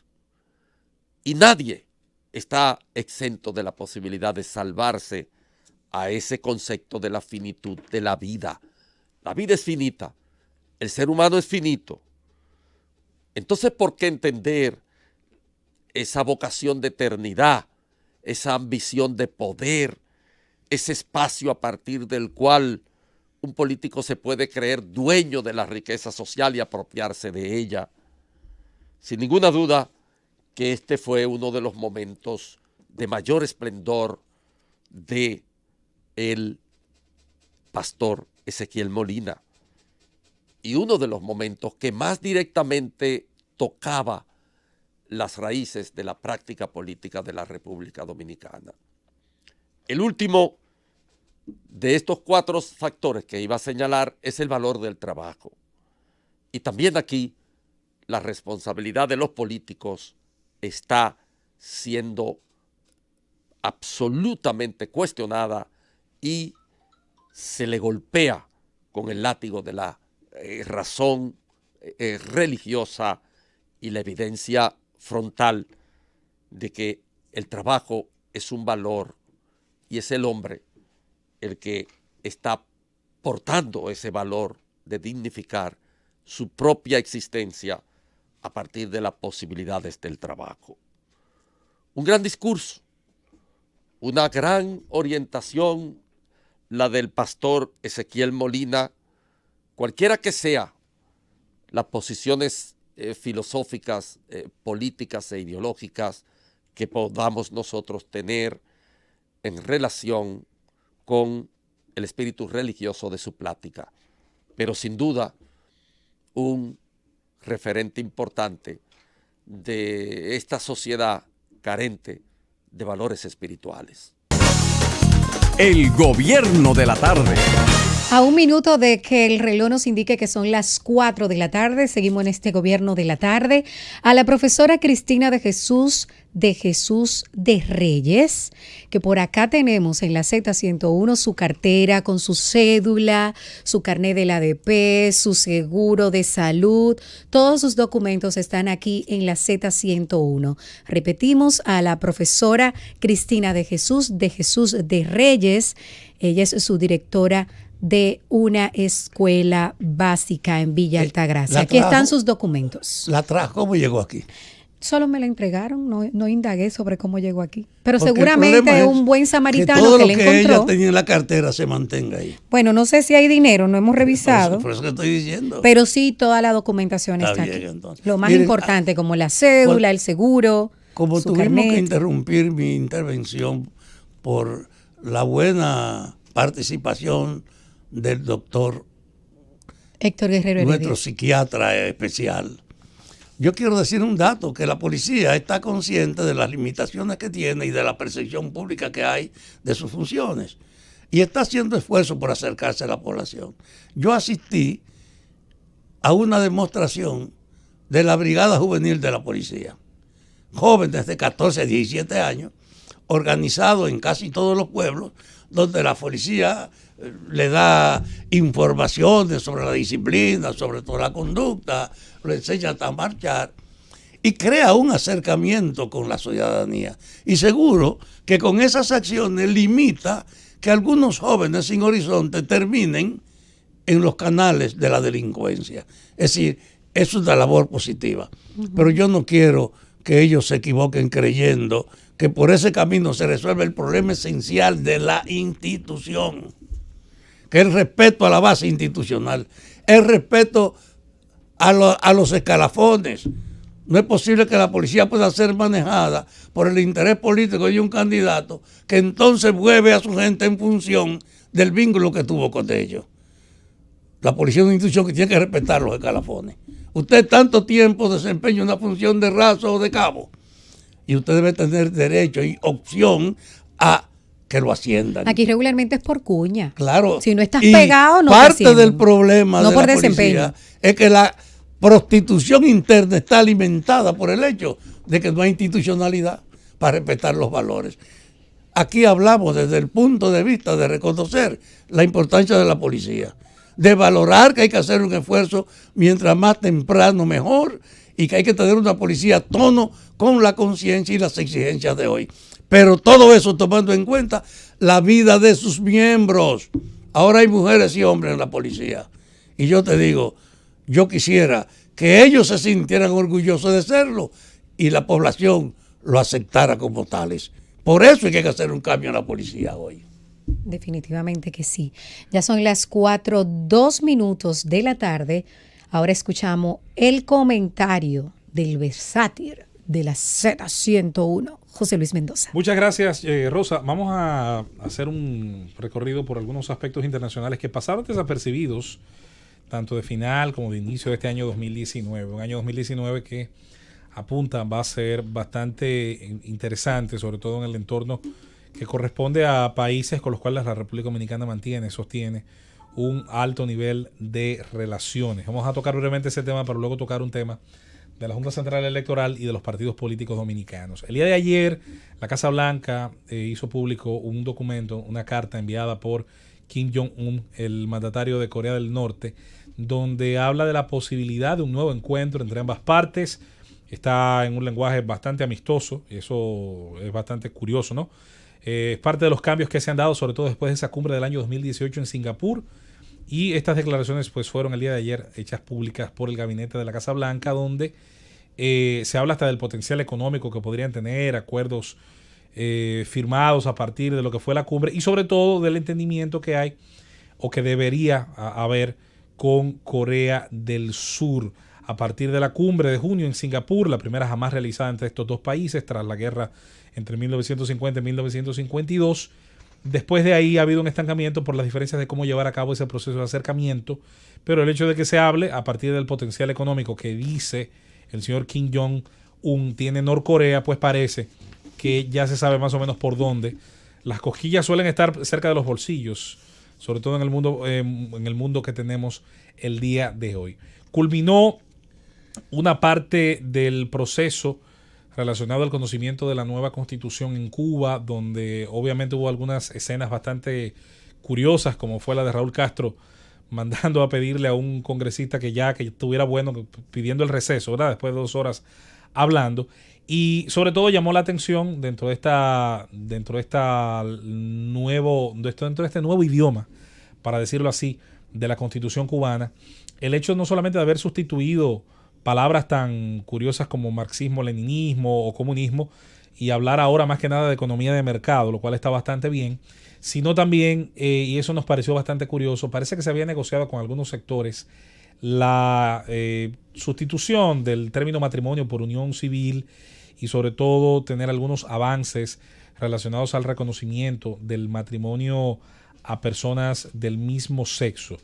Y nadie está exento de la posibilidad de salvarse a ese concepto de la finitud de la vida. La vida es finita, el ser humano es finito. Entonces, ¿por qué entender esa vocación de eternidad, esa ambición de poder, ese espacio a partir del cual un político se puede creer dueño de la riqueza social y apropiarse de ella. Sin ninguna duda que este fue uno de los momentos de mayor esplendor de el pastor Ezequiel Molina y uno de los momentos que más directamente tocaba las raíces de la práctica política de la República Dominicana. El último de estos 4 factores que iba a señalar es el valor del trabajo. Y también aquí la responsabilidad de los políticos está siendo absolutamente cuestionada y se le golpea con el látigo de la razón religiosa y la evidencia frontal de que el trabajo es un valor y es el hombre el que está portando ese valor de dignificar su propia existencia a partir de las posibilidades del trabajo. Un gran discurso, una gran orientación, la del pastor Ezequiel Molina, cualquiera que sea las posiciones filosóficas, políticas e ideológicas que podamos nosotros tener en relación con el espíritu religioso de su plática, pero sin duda un referente importante de esta sociedad carente de valores espirituales. El gobierno de la tarde. A un minuto de que el reloj nos indique que son las 4 de la tarde, seguimos en este gobierno de la tarde. A la profesora Cristina de Jesús de Reyes, que por acá tenemos en la Z101 su cartera con su cédula, su carnet del ADP, su seguro de salud, todos sus documentos están aquí en la Z101. Repetimos, a la profesora Cristina de Jesús de Reyes, ella es su directora de una escuela básica en Villa Altagracia. Aquí están sus documentos. ¿La trajo? ¿Cómo llegó aquí? Solo me la entregaron, no indagué sobre cómo llegó aquí. Pero porque seguramente un buen samaritano que todo que lo le que encontró. ella tenía en la cartera se mantenga ahí. Bueno, no sé si hay dinero, no hemos revisado. Por eso que estoy diciendo. Pero sí, toda la documentación está bien, aquí. Entonces. Lo más Miren, importante, como la cédula, el seguro, como su tuvimos carnet. que interrumpir mi intervención por la buena participación del doctor Héctor Guerrero Heredia, nuestro psiquiatra especial. Yo quiero decir un dato, que la policía está consciente de las limitaciones que tiene y de la percepción pública que hay de sus funciones. Y está haciendo esfuerzos por acercarse a la población. Yo asistí a una demostración de la Brigada Juvenil de la Policía. Jóvenes de 14 a 17 años, organizado en casi todos los pueblos, donde la policía le da informaciones sobre la disciplina, sobre toda la conducta, le enseña a marchar y crea un acercamiento con la ciudadanía. Y seguro que con esas acciones limita que algunos jóvenes sin horizonte terminen en los canales de la delincuencia. Es decir, es una labor positiva. Pero yo no quiero que ellos se equivoquen creyendo que por ese camino se resuelve el problema esencial de la institución, que es el respeto a la base institucional, el respeto a los escalafones. No es posible que la policía pueda ser manejada por el interés político de un candidato que entonces mueve a su gente en función del vínculo que tuvo con ellos. La policía es una institución que tiene que respetar los escalafones. Usted tanto tiempo desempeña una función de raso o de cabo y usted debe tener derecho y opción a que lo asciendan. Aquí regularmente es por cuña. Claro. Si no estás pegado, no te parte ascienden. del problema no de por la desempeño. policía es que la prostitución interna está alimentada por el hecho de que no hay institucionalidad para respetar los valores. Aquí hablamos desde el punto de vista de reconocer la importancia de la policía, de valorar que hay que hacer un esfuerzo mientras más temprano mejor y que hay que tener una policía a tono con la conciencia y las exigencias de hoy. Pero todo eso tomando en cuenta la vida de sus miembros. Ahora hay mujeres y hombres en la policía. Y yo te digo, yo quisiera que ellos se sintieran orgullosos de serlo y la población lo aceptara como tales. Por eso hay que hacer un cambio en la policía hoy. Definitivamente que sí. Ya son las 4:02 de la tarde. Ahora escuchamos el comentario del versátil de la Z101, José Luis Mendoza. Muchas gracias, Rosa. Vamos a hacer un recorrido por algunos aspectos internacionales que pasaron desapercibidos, tanto de final como de inicio de este año 2019. Un año 2019 que apunta va a ser bastante interesante, sobre todo en el entorno que corresponde a países con los cuales la República Dominicana sostiene un alto nivel de relaciones. Vamos a tocar brevemente ese tema, pero luego tocar un tema de la Junta Central Electoral y de los partidos políticos dominicanos. El día de ayer, la Casa Blanca hizo público un documento, una carta enviada por Kim Jong-un, el mandatario de Corea del Norte, donde habla de la posibilidad de un nuevo encuentro entre ambas partes. Está en un lenguaje bastante amistoso, y eso es bastante curioso, ¿no? Es parte de los cambios que se han dado, sobre todo después de esa cumbre del año 2018 en Singapur. Y estas declaraciones pues fueron el día de ayer hechas públicas por el gabinete de la Casa Blanca, donde se habla hasta del potencial económico que podrían tener, acuerdos firmados a partir de lo que fue la cumbre y sobre todo del entendimiento que hay o que debería haber con Corea del Sur. A partir de la cumbre de junio en Singapur, la primera jamás realizada entre estos dos países tras la guerra entre 1950 y 1952. Después de ahí ha habido un estancamiento por las diferencias de cómo llevar a cabo ese proceso de acercamiento, pero el hecho de que se hable a partir del potencial económico que dice el señor Kim Jong-un tiene Norcorea, pues parece que ya se sabe más o menos por dónde. Las cosquillas suelen estar cerca de los bolsillos, sobre todo en el mundo que tenemos el día de hoy. Culminó una parte del proceso relacionado al conocimiento de la nueva constitución en Cuba, donde obviamente hubo algunas escenas bastante curiosas, como fue la de Raúl Castro mandando a pedirle a un congresista que estuviera bueno, pidiendo el receso, ¿verdad? Después de 2 horas hablando. Y sobre todo llamó la atención dentro de este nuevo idioma, para decirlo así, de la Constitución cubana, el hecho no solamente de haber sustituido palabras tan curiosas como marxismo, leninismo o comunismo y hablar ahora más que nada de economía de mercado, lo cual está bastante bien, sino también, y eso nos pareció bastante curioso, parece que se había negociado con algunos sectores la sustitución del término matrimonio por unión civil y sobre todo tener algunos avances relacionados al reconocimiento del matrimonio a personas del mismo sexo.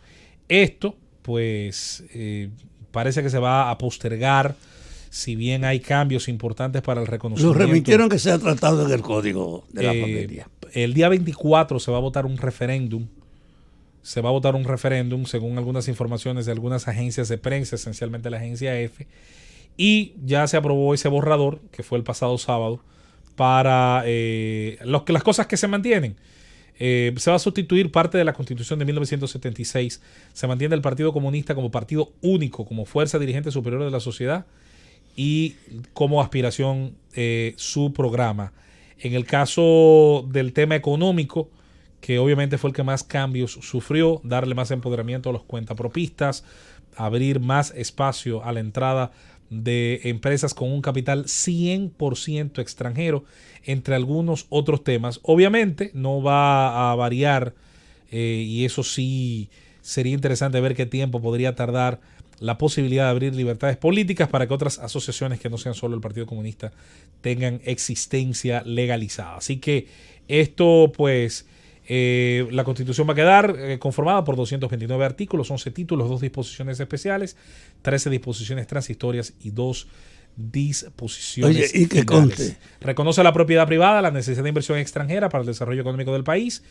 Esto, pues, parece que se va a postergar, si bien hay cambios importantes para el reconocimiento. Lo remitieron que se ha tratado en el Código de la Familia. El día 24 se va a votar un referéndum. Según algunas informaciones de algunas agencias de prensa, esencialmente la agencia EFE, y ya se aprobó ese borrador, que fue el pasado sábado, para las cosas que se mantienen. Se va a sustituir parte de la Constitución de 1976. Se mantiene el Partido Comunista como partido único, como fuerza dirigente superior de la sociedad y como aspiración su programa. En el caso del tema económico, que obviamente fue el que más cambios sufrió, darle más empoderamiento a los cuentapropistas, abrir más espacio a la entrada de empresas con un capital 100% extranjero, entre algunos otros temas. Obviamente no va a variar, y eso sí sería interesante ver qué tiempo podría tardar la posibilidad de abrir libertades políticas para que otras asociaciones que no sean solo el Partido Comunista tengan existencia legalizada. Así que esto, pues, la Constitución va a quedar conformada por 229 artículos, 11 títulos, 2 disposiciones especiales, 13 disposiciones transitorias y 2 disposiciones Oye, y que conste. Reconoce la propiedad privada, la necesidad de inversión extranjera para el desarrollo económico del país.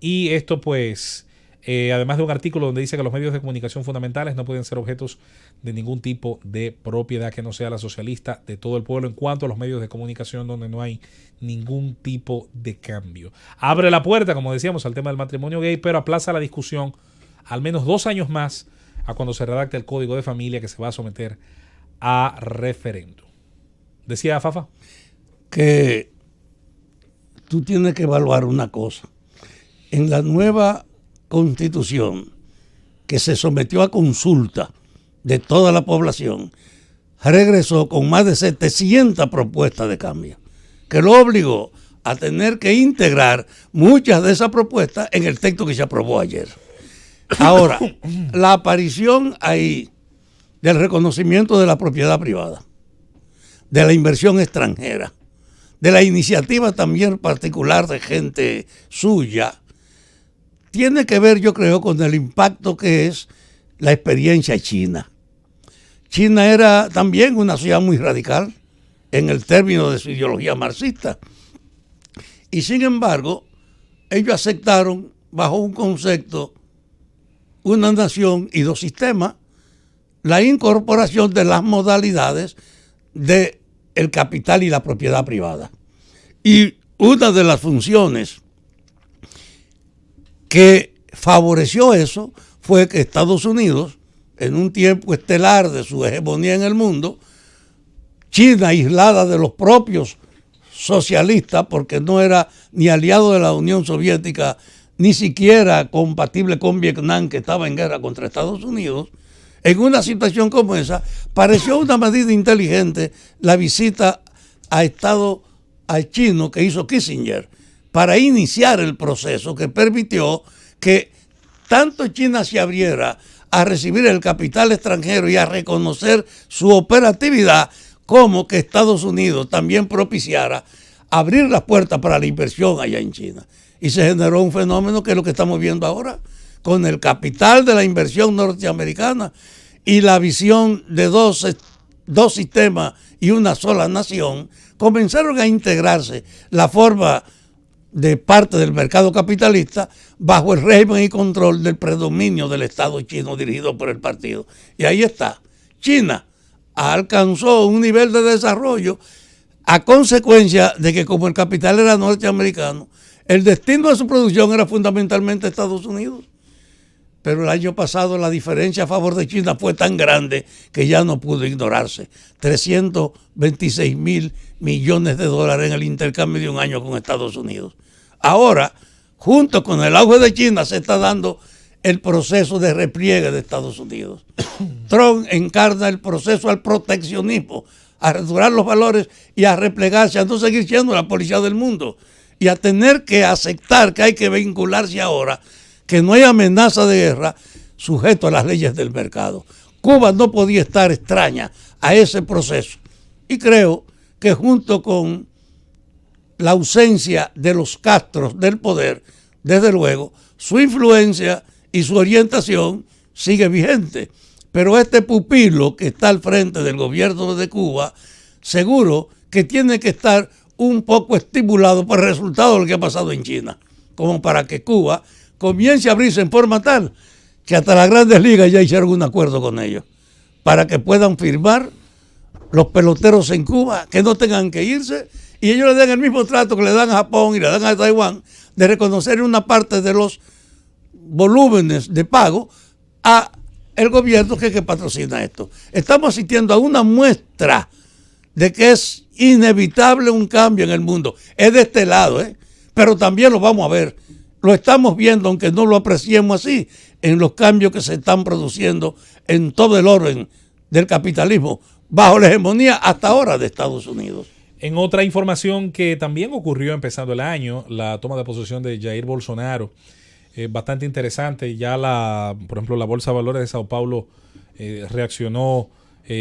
Y esto, pues, además de un artículo donde dice que los medios de comunicación fundamentales no pueden ser objetos de ningún tipo de propiedad que no sea la socialista de todo el pueblo, en cuanto a los medios de comunicación donde no hay ningún tipo de cambio. Abre la puerta, como decíamos, al tema del matrimonio gay, pero aplaza la discusión al menos 2 años más a cuando se redacte el Código de Familia, que se va a someter a referéndum. Decía Fafa que tú tienes que evaluar una cosa. En la nueva Constitución, que se sometió a consulta de toda la población, regresó con más de 700 propuestas de cambio, que lo obligó a tener que integrar muchas de esas propuestas en el texto que se aprobó ayer. Ahora, la aparición ahí del reconocimiento de la propiedad privada, de la inversión extranjera, de la iniciativa también particular de gente suya, tiene que ver, yo creo, con el impacto que es la experiencia china. China era también una sociedad muy radical en el término de su ideología marxista. Y sin embargo, ellos aceptaron bajo un concepto, una nación y dos sistemas, la incorporación de las modalidades del capital y la propiedad privada. Y una de las funciones que favoreció eso fue que Estados Unidos, en un tiempo estelar de su hegemonía en el mundo, China aislada de los propios socialistas, porque no era ni aliado de la Unión Soviética, ni siquiera compatible con Vietnam, que estaba en guerra contra Estados Unidos, en una situación como esa, pareció una medida inteligente la visita a Estado al chino que hizo Kissinger para iniciar el proceso que permitió que tanto China se abriera a recibir el capital extranjero y a reconocer su operatividad, como que Estados Unidos también propiciara abrir las puertas para la inversión allá en China. Y se generó un fenómeno que es lo que estamos viendo ahora, con el capital de la inversión norteamericana y la visión de dos sistemas y una sola nación, comenzaron a integrarse la forma de parte del mercado capitalista bajo el régimen y control del predominio del Estado chino dirigido por el partido. Y ahí está. China alcanzó un nivel de desarrollo a consecuencia de que, como el capital era norteamericano, el destino de su producción era fundamentalmente Estados Unidos. Pero el año pasado la diferencia a favor de China fue tan grande que ya no pudo ignorarse. 326,000 millones de dólares en el intercambio de un año con Estados Unidos. Ahora, junto con el auge de China, se está dando el proceso de repliegue de Estados Unidos. Trump encarna el proceso al proteccionismo, a restaurar los valores y a replegarse, a no seguir siendo la policía del mundo y a tener que aceptar que hay que vincularse ahora, que no hay amenaza de guerra sujeto a las leyes del mercado. Cuba no podía estar extraña a ese proceso. Y creo que junto con la ausencia de los castros del poder, desde luego, su influencia y su orientación sigue vigente. Pero este pupilo que está al frente del gobierno de Cuba, seguro que tiene que estar un poco estimulado por el resultado de lo que ha pasado en China, como para que Cuba comience a abrirse en forma tal que hasta las grandes ligas ya hicieron un acuerdo con ellos, para que puedan firmar los peloteros en Cuba, que no tengan que irse, y ellos le den el mismo trato que le dan a Japón y le dan a Taiwán, de reconocer una parte de los volúmenes de pago a el gobierno que patrocina esto. Estamos asistiendo a una muestra de que es inevitable un cambio en el mundo. Es de este lado, pero también lo vamos a ver. Lo estamos viendo, aunque no lo apreciemos así, en los cambios que se están produciendo en todo el orden del capitalismo, bajo la hegemonía hasta ahora de Estados Unidos. En otra información que también ocurrió empezando el año, la toma de posesión de Jair Bolsonaro, bastante interesante. Ya por ejemplo, la Bolsa de Valores de Sao Paulo reaccionó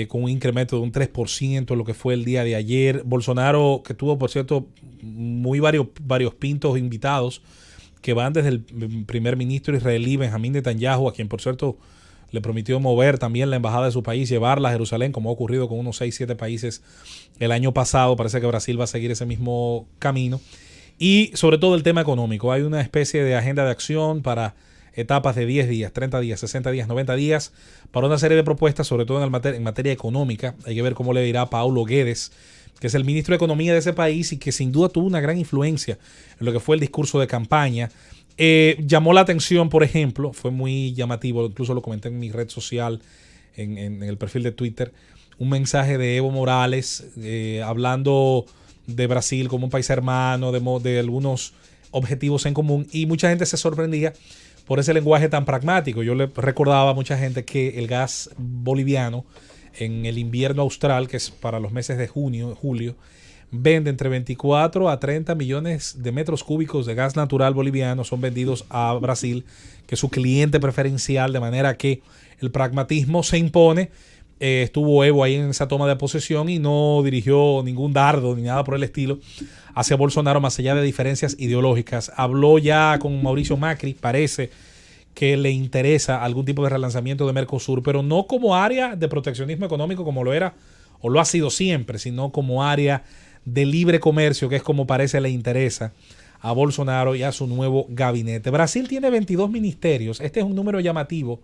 con un incremento de un 3% en lo que fue el día de ayer. Bolsonaro, que tuvo, por cierto, varios pintos invitados, que van desde el primer ministro israelí Benjamín Netanyahu, a quien, por cierto, le prometió mover también la embajada de su país, llevarla a Jerusalén, como ha ocurrido con unos 6-7 países el año pasado. Parece que Brasil va a seguir ese mismo camino. Y sobre todo el tema económico. Hay una especie de agenda de acción para etapas de 10 días, 30 días, 60 días, 90 días, para una serie de propuestas, sobre todo en materia económica. Hay que ver cómo le dirá Paulo Guedes, que es el ministro de Economía de ese país y que sin duda tuvo una gran influencia en lo que fue el discurso de campaña. Llamó la atención, por ejemplo, fue muy llamativo, incluso lo comenté en mi red social, en el perfil de Twitter, un mensaje de Evo Morales hablando de Brasil como un país hermano, de algunos objetivos en común, y mucha gente se sorprendía por ese lenguaje tan pragmático. Yo le recordaba a mucha gente que el gas boliviano en el invierno austral, que es para los meses de junio, julio, vende entre 24 a 30 millones de metros cúbicos de gas natural boliviano, son vendidos a Brasil, que es su cliente preferencial, de manera que el pragmatismo se impone. Estuvo Evo ahí en esa toma de posesión y no dirigió ningún dardo ni nada por el estilo hacia Bolsonaro, más allá de diferencias ideológicas. Habló ya con Mauricio Macri, parece que le interesa algún tipo de relanzamiento de Mercosur, pero no como área de proteccionismo económico como lo era o lo ha sido siempre, sino como área de libre comercio, que es como parece le interesa a Bolsonaro y a su nuevo gabinete. Brasil tiene 22 ministerios. Este es un número llamativo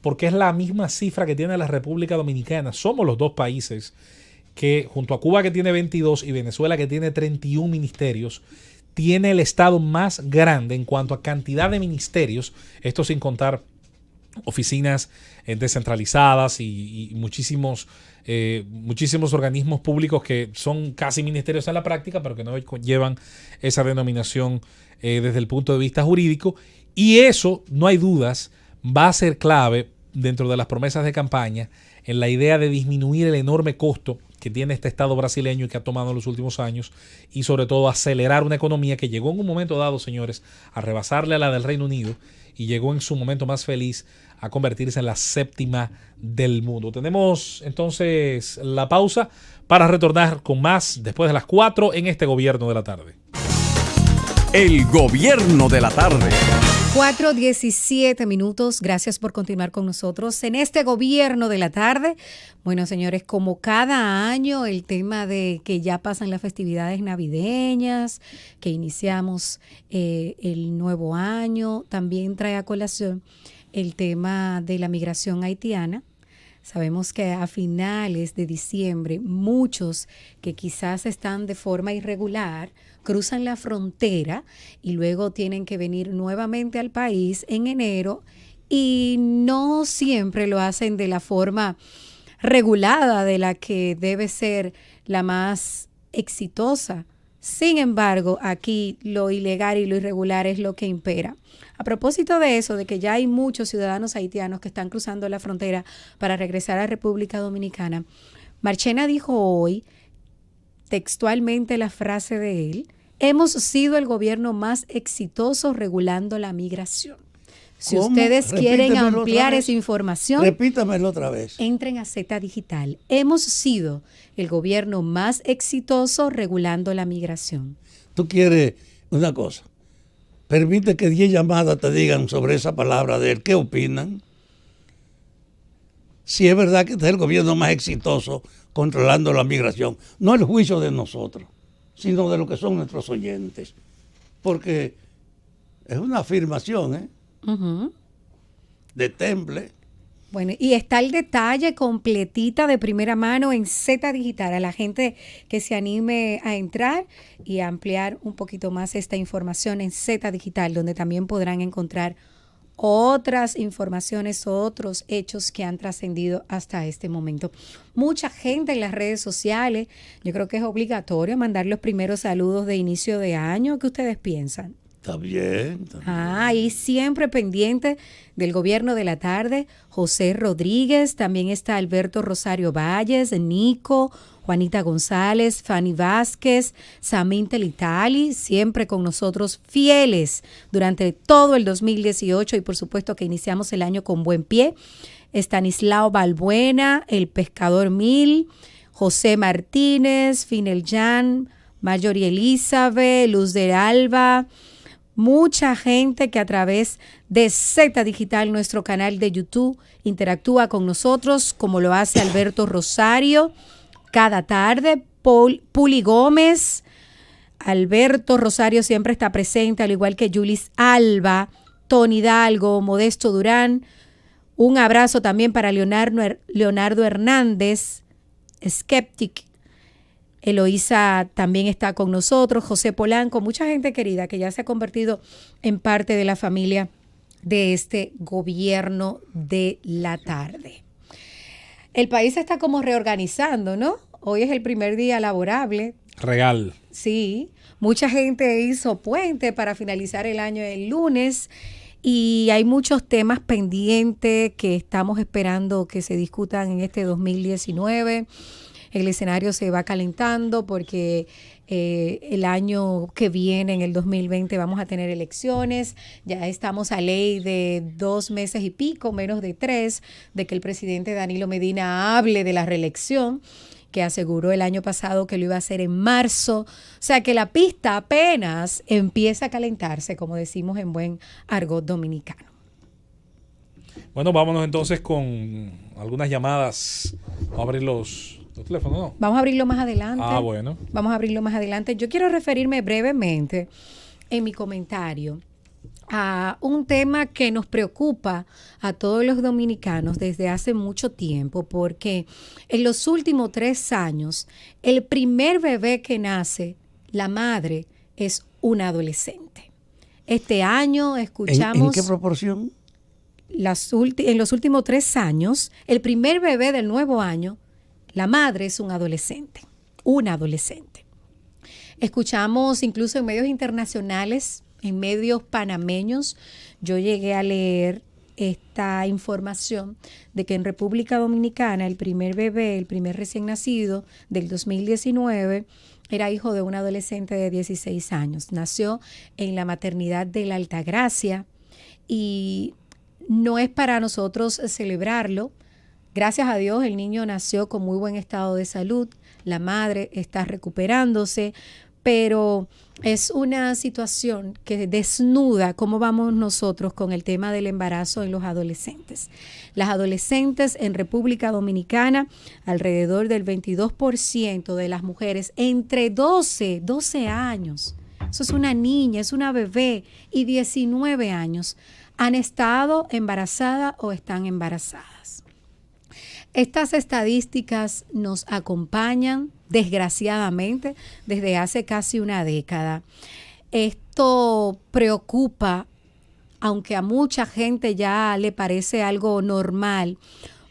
porque es la misma cifra que tiene la República Dominicana. Somos los dos países que, junto a Cuba, que tiene 22, y Venezuela, que tiene 31 ministerios, tiene el estado más grande en cuanto a cantidad de ministerios, esto sin contar oficinas descentralizadas y muchísimos organismos públicos que son casi ministerios en la práctica, pero que no llevan esa denominación desde el punto de vista jurídico. Y eso, no hay dudas, va a ser clave dentro de las promesas de campaña en la idea de disminuir el enorme costo que tiene este Estado brasileño y que ha tomado en los últimos años, y sobre todo acelerar una economía que llegó en un momento dado, señores, a rebasarle a la del Reino Unido, y llegó en su momento más feliz a convertirse en la 7ª del mundo. Tenemos entonces la pausa para retornar con más después de las 4 en este Gobierno de la Tarde. El Gobierno de la Tarde. 4:17. Gracias por continuar con nosotros en este Gobierno de la Tarde. Bueno, señores, como cada año, el tema de que ya pasan las festividades navideñas, que iniciamos el nuevo año, también trae a colación el tema de la migración haitiana. Sabemos que a finales de diciembre, muchos que quizás están de forma irregular cruzan la frontera y luego tienen que venir nuevamente al país en enero, y no siempre lo hacen de la forma regulada, de la que debe ser la más exitosa. Sin embargo, aquí lo ilegal y lo irregular es lo que impera. A propósito de eso, de que ya hay muchos ciudadanos haitianos que están cruzando la frontera para regresar a República Dominicana, Marchena dijo hoy, textualmente la frase de él: hemos sido el gobierno más exitoso regulando la migración. Si ¿Cómo? Ustedes quieren Repítemelo ampliar otra vez. esa información, Repítamelo otra vez. entren a Z Digital. Hemos sido el gobierno más exitoso regulando la migración. Tú quieres una cosa. Permite que 10 llamadas te digan sobre esa palabra de él. ¿Qué opinan? Si es verdad que este es el gobierno más exitoso controlando la migración. No el juicio de nosotros, sino de lo que son nuestros oyentes. Porque es una afirmación, ¿eh? Uh-huh. De temple. Bueno, y está el detalle completita de primera mano en Z Digital. A la gente que se anime a entrar y a ampliar un poquito más esta información en Z Digital, donde también podrán encontrar otras informaciones, otros hechos que han trascendido hasta este momento. Mucha gente en las redes sociales. Yo creo que es obligatorio mandar los primeros saludos de inicio de año. ¿Qué ustedes piensan? Está bien. Y siempre pendiente del Gobierno de la Tarde, José Rodríguez, también está Alberto Rosario Valles, Nico, Juanita González, Fanny Vázquez, Samín Telitali, siempre con nosotros, fieles durante todo el 2018, y por supuesto que iniciamos el año con buen pie. Estanislao Balbuena, El Pescador Mil, José Martínez, Finel Jan, Mayori Elizabeth, Luz del Alba. Mucha gente que a través de Z Digital, nuestro canal de YouTube, interactúa con nosotros, como lo hace Alberto Rosario cada tarde. Puli Gómez, Alberto Rosario siempre está presente, al igual que Yulis Alba, Tony Hidalgo, Modesto Durán. Un abrazo también para Leonardo Hernández, Skeptic. Eloísa también está con nosotros, José Polanco, mucha gente querida que ya se ha convertido en parte de la familia de este Gobierno de la Tarde. El país se está como reorganizando, ¿no? Hoy es el primer día laborable. Real. Sí, mucha gente hizo puente para finalizar el año el lunes, y hay muchos temas pendientes que estamos esperando que se discutan en este 2019. el escenario se va calentando porque el año que viene, en el 2020, vamos a tener elecciones. Ya estamos a ley de 2 meses y pico, menos de 3, de que el presidente Danilo Medina hable de la reelección, que aseguró el año pasado que lo iba a hacer en marzo. O sea que la pista apenas empieza a calentarse, como decimos en buen argot dominicano. Bueno, vámonos entonces con algunas llamadas. Vamos a abrir los teléfonos, ¿no? Vamos a abrirlo más adelante. Ah, bueno. Vamos a abrirlo más adelante. Yo quiero referirme brevemente en mi comentario a un tema que nos preocupa a todos los dominicanos desde hace mucho tiempo, porque en los últimos 3 años, el primer bebé que nace, la madre, es una adolescente. Este año escuchamos... ¿En qué proporción? En los últimos 3 años, el primer bebé del nuevo año, la madre es un adolescente, una adolescente. Escuchamos incluso en medios internacionales, en medios panameños, yo llegué a leer esta información de que en República Dominicana el primer bebé, el primer recién nacido del 2019, era hijo de un adolescente de 16 años. Nació en la maternidad de la Altagracia y no es para nosotros celebrarlo. Gracias a Dios el niño nació con muy buen estado de salud, la madre está recuperándose, pero es una situación que desnuda cómo vamos nosotros con el tema del embarazo en los adolescentes. Las adolescentes en República Dominicana, alrededor del 22% de las mujeres entre 12 años, eso es una niña, es una bebé, y 19 años, han estado embarazadas o están embarazadas. Estas estadísticas nos acompañan, desgraciadamente, desde hace casi una década. Esto preocupa, aunque a mucha gente ya le parece algo normal,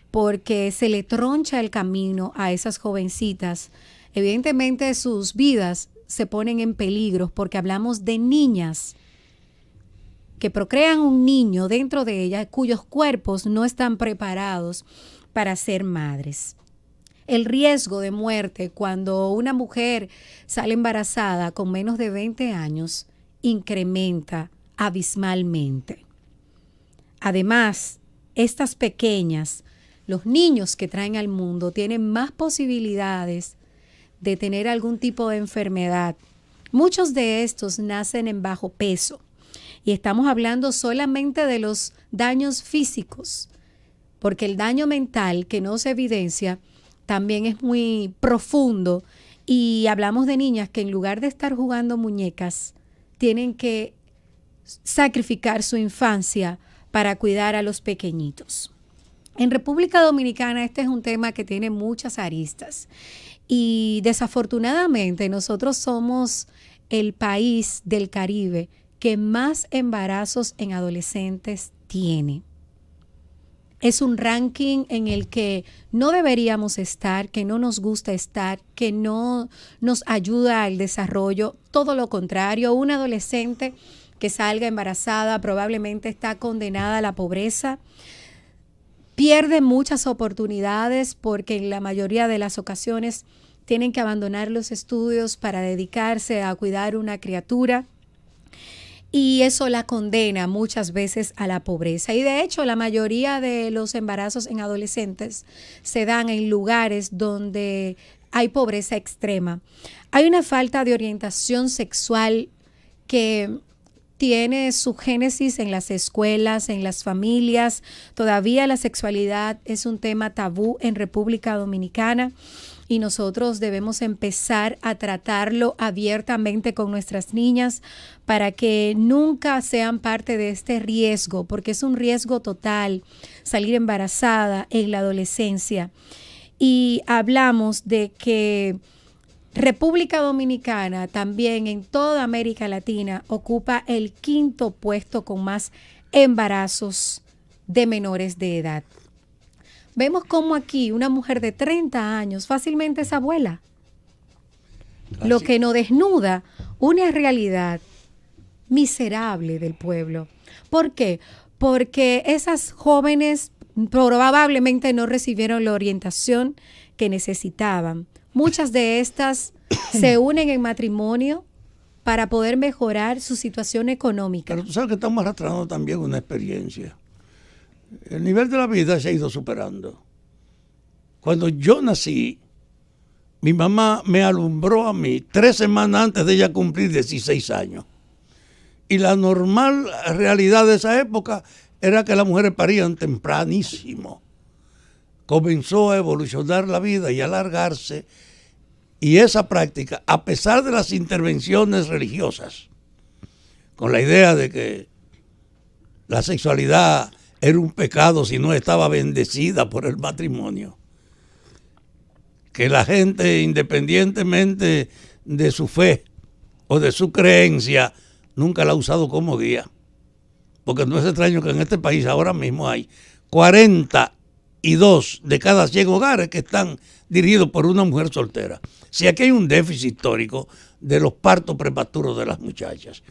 porque se le troncha el camino a esas jovencitas. Evidentemente sus vidas se ponen en peligro porque hablamos de niñas que procrean un niño dentro de ellas cuyos cuerpos no están preparados para ser madres. El riesgo de muerte cuando una mujer sale embarazada con menos de 20 años incrementa abismalmente. Además, estas pequeñas, los niños que traen al mundo, tienen más posibilidades de tener algún tipo de enfermedad. Muchos de estos nacen en bajo peso y estamos hablando solamente de los daños físicos, porque el daño mental que no se evidencia también es muy profundo, y hablamos de niñas que en lugar de estar jugando muñecas tienen que sacrificar su infancia para cuidar a los pequeñitos. En República Dominicana este es un tema que tiene muchas aristas y desafortunadamente nosotros somos el país del Caribe que más embarazos en adolescentes tiene. Es un ranking en el que no deberíamos estar, que no nos gusta estar, que no nos ayuda al desarrollo. Todo lo contrario, una adolescente que salga embarazada probablemente está condenada a la pobreza. Pierde muchas oportunidades porque en la mayoría de las ocasiones tienen que abandonar los estudios para dedicarse a cuidar una criatura. Y eso la condena muchas veces a la pobreza. Y de hecho, la mayoría de los embarazos en adolescentes se dan en lugares donde hay pobreza extrema. Hay una falta de orientación sexual que tiene su génesis en las escuelas, en las familias. Todavía la sexualidad es un tema tabú en República Dominicana. Y nosotros debemos empezar a tratarlo abiertamente con nuestras niñas para que nunca sean parte de este riesgo, porque es un riesgo total salir embarazada en la adolescencia. Y hablamos de que República Dominicana también en toda América Latina ocupa el 5º puesto con más embarazos de menores de edad. Vemos cómo aquí una mujer de 30 años fácilmente es abuela. Así. Lo que nos desnuda una realidad miserable del pueblo. ¿Por qué? Porque esas jóvenes probablemente no recibieron la orientación que necesitaban. Muchas de estas se unen en matrimonio para poder mejorar su situación económica. Pero tú sabes que estamos arrastrando también una experiencia. El nivel de la vida se ha ido superando. Cuando yo nací, mi mamá me alumbró a mí 3 semanas antes de ella cumplir 16 años. Y la normal realidad de esa época era que las mujeres parían tempranísimo. Comenzó a evolucionar la vida y a alargarse. Y esa práctica, a pesar de las intervenciones religiosas, con la idea de que la sexualidad era un pecado si no estaba bendecida por el matrimonio, que la gente, independientemente de su fe o de su creencia, nunca la ha usado como guía. Porque no es extraño que en este país ahora mismo hay 42 de cada 100 hogares que están dirigidos por una mujer soltera. Si aquí hay un déficit histórico de los partos prematuros de las muchachas.